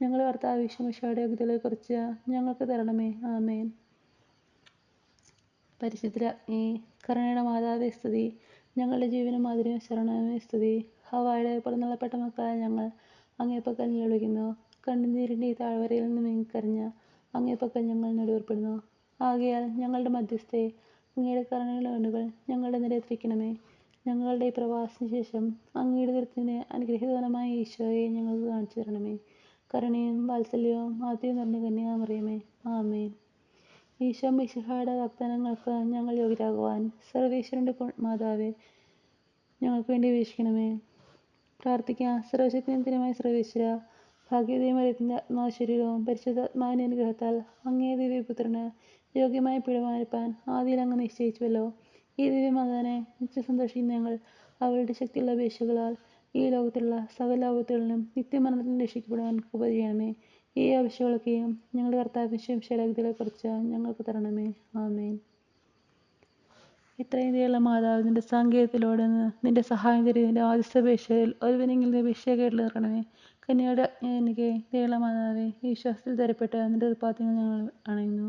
ഞങ്ങളുടെ കർത്താവ് ഈശോ മിശിഹായുടെ യോഗ്യതകളെക്കുറിച്ച് ഞങ്ങൾക്ക് തരണമേ. ആമേൻ. പരിശുദ്ധ രാജ്ഞി, കരുണയുടെ മാതാവേ സ്തുതി. ഞങ്ങളുടെ ജീവനും മാതിരിയും ശരണമേ സ്തുതി. ഹവ്വായുടെ പുറന്തള്ളപ്പെട്ട മക്കളായ ഞങ്ങൾ അങ്ങേപ്പക്കൽ നിലവിളിക്കുന്നു. കണ്ണുനീരിൻ്റെ ഈ താഴ്വരയിൽ നിന്ന് നീങ്ങിക്കരഞ്ഞ അങ്ങേപ്പക്കൽ ഞങ്ങൾ നെടുവേർപ്പെടുന്നു. ആകയാൽ ഞങ്ങളുടെ മധ്യസ്ഥയെ, അങ്ങയുടെ കരുണയുള്ള കണ്ണുകൾ ഞങ്ങളുടെ നിരത്തിരിക്കണമേ. ഞങ്ങളുടെ ഈ പ്രവാസത്തിന് ശേഷം അങ്ങയുടെ ദുരിതത്തിന് അനുഗ്രഹീതവനമായ ഈശോയെ ഞങ്ങൾക്ക് കാണിച്ചു തരണമേ. കരുണയും വാത്സല്യവും ആദ്യം നിറഞ്ഞ കന്യകാമറിയമേ, ആമേൻ. ഈശോ മിശിഹായുടെ വാഗ്ദാനങ്ങൾക്ക് ഞങ്ങൾ യോഗ്യരാകുവാൻ സർവേശ്വരൻ്റെ മാതാവേ, ഞങ്ങൾക്ക് വേണ്ടി അപേക്ഷിക്കണമേ. പ്രാർത്ഥിക്കാം. സർവശക്തിനിത്യമായ സർവേശ്വര, ഭാഗ്യവതിയും മറിയത്തിൻ്റെ ആത്മാവ് ശരീരവും പരിശുദ്ധാത്മാവിൻ്റെ അനുഗ്രഹത്താൽ അങ്ങേ ദിവ്യപുത്രന് യോഗ്യമായ പീഡമാനിപ്പാൻ ആദിയിൽ അങ്ങ് നിശ്ചയിച്ചുവല്ലോ. ഈ ദിവ്യമാതാവിനെ നിത്യം സന്തോഷിക്കുന്ന ഞങ്ങൾ അവളുടെ ശക്തിയുള്ള അപേക്ഷകളാൽ ഈ ലോകത്തിലുള്ള സകല ആപത്തുകളിലും നിത്യമരണത്തിൽ രക്ഷിക്കപ്പെടുവാൻ കൃപ ചെയ്യണമേ. ഈ അപേക്ഷകളൊക്കെയും ഞങ്ങളുടെ കർത്താവിന്റെ ശക്തികളെക്കുറിച്ച് ഞങ്ങൾക്ക് തരണമേ. ആമേൻ. ഇത്രയും ദയുള്ള മാതാവ്, നിന്റെ സാങ്കേതികത്തിലൂടെ നിന്റെ സഹായം തരും. നിന്റെ ആദ്യത്തെ അപേക്ഷയിൽ ഒരുവനെങ്കിലും അപേക്ഷ കേട്ട് തീർക്കണമേ. കന്യയുടെ എനിക്ക് ദയുള്ള മാതാവേ, ഈ വിശ്വാസത്തിൽ തരപ്പെട്ട് നിന്റെ ഉൽപ്പാദനങ്ങൾ ഞങ്ങൾ അണയുന്നു.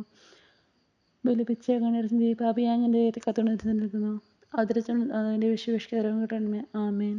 ബലിപ്പിച്ച കണ്ണീർസിന്റെ പാപിയാങ്ങിന്റെ കത്തുണർത്തി നിൽക്കുന്നു. അതിന്റെ വിശ്വവിഷ്കരം കിട്ടണമേ. ആമേൻ.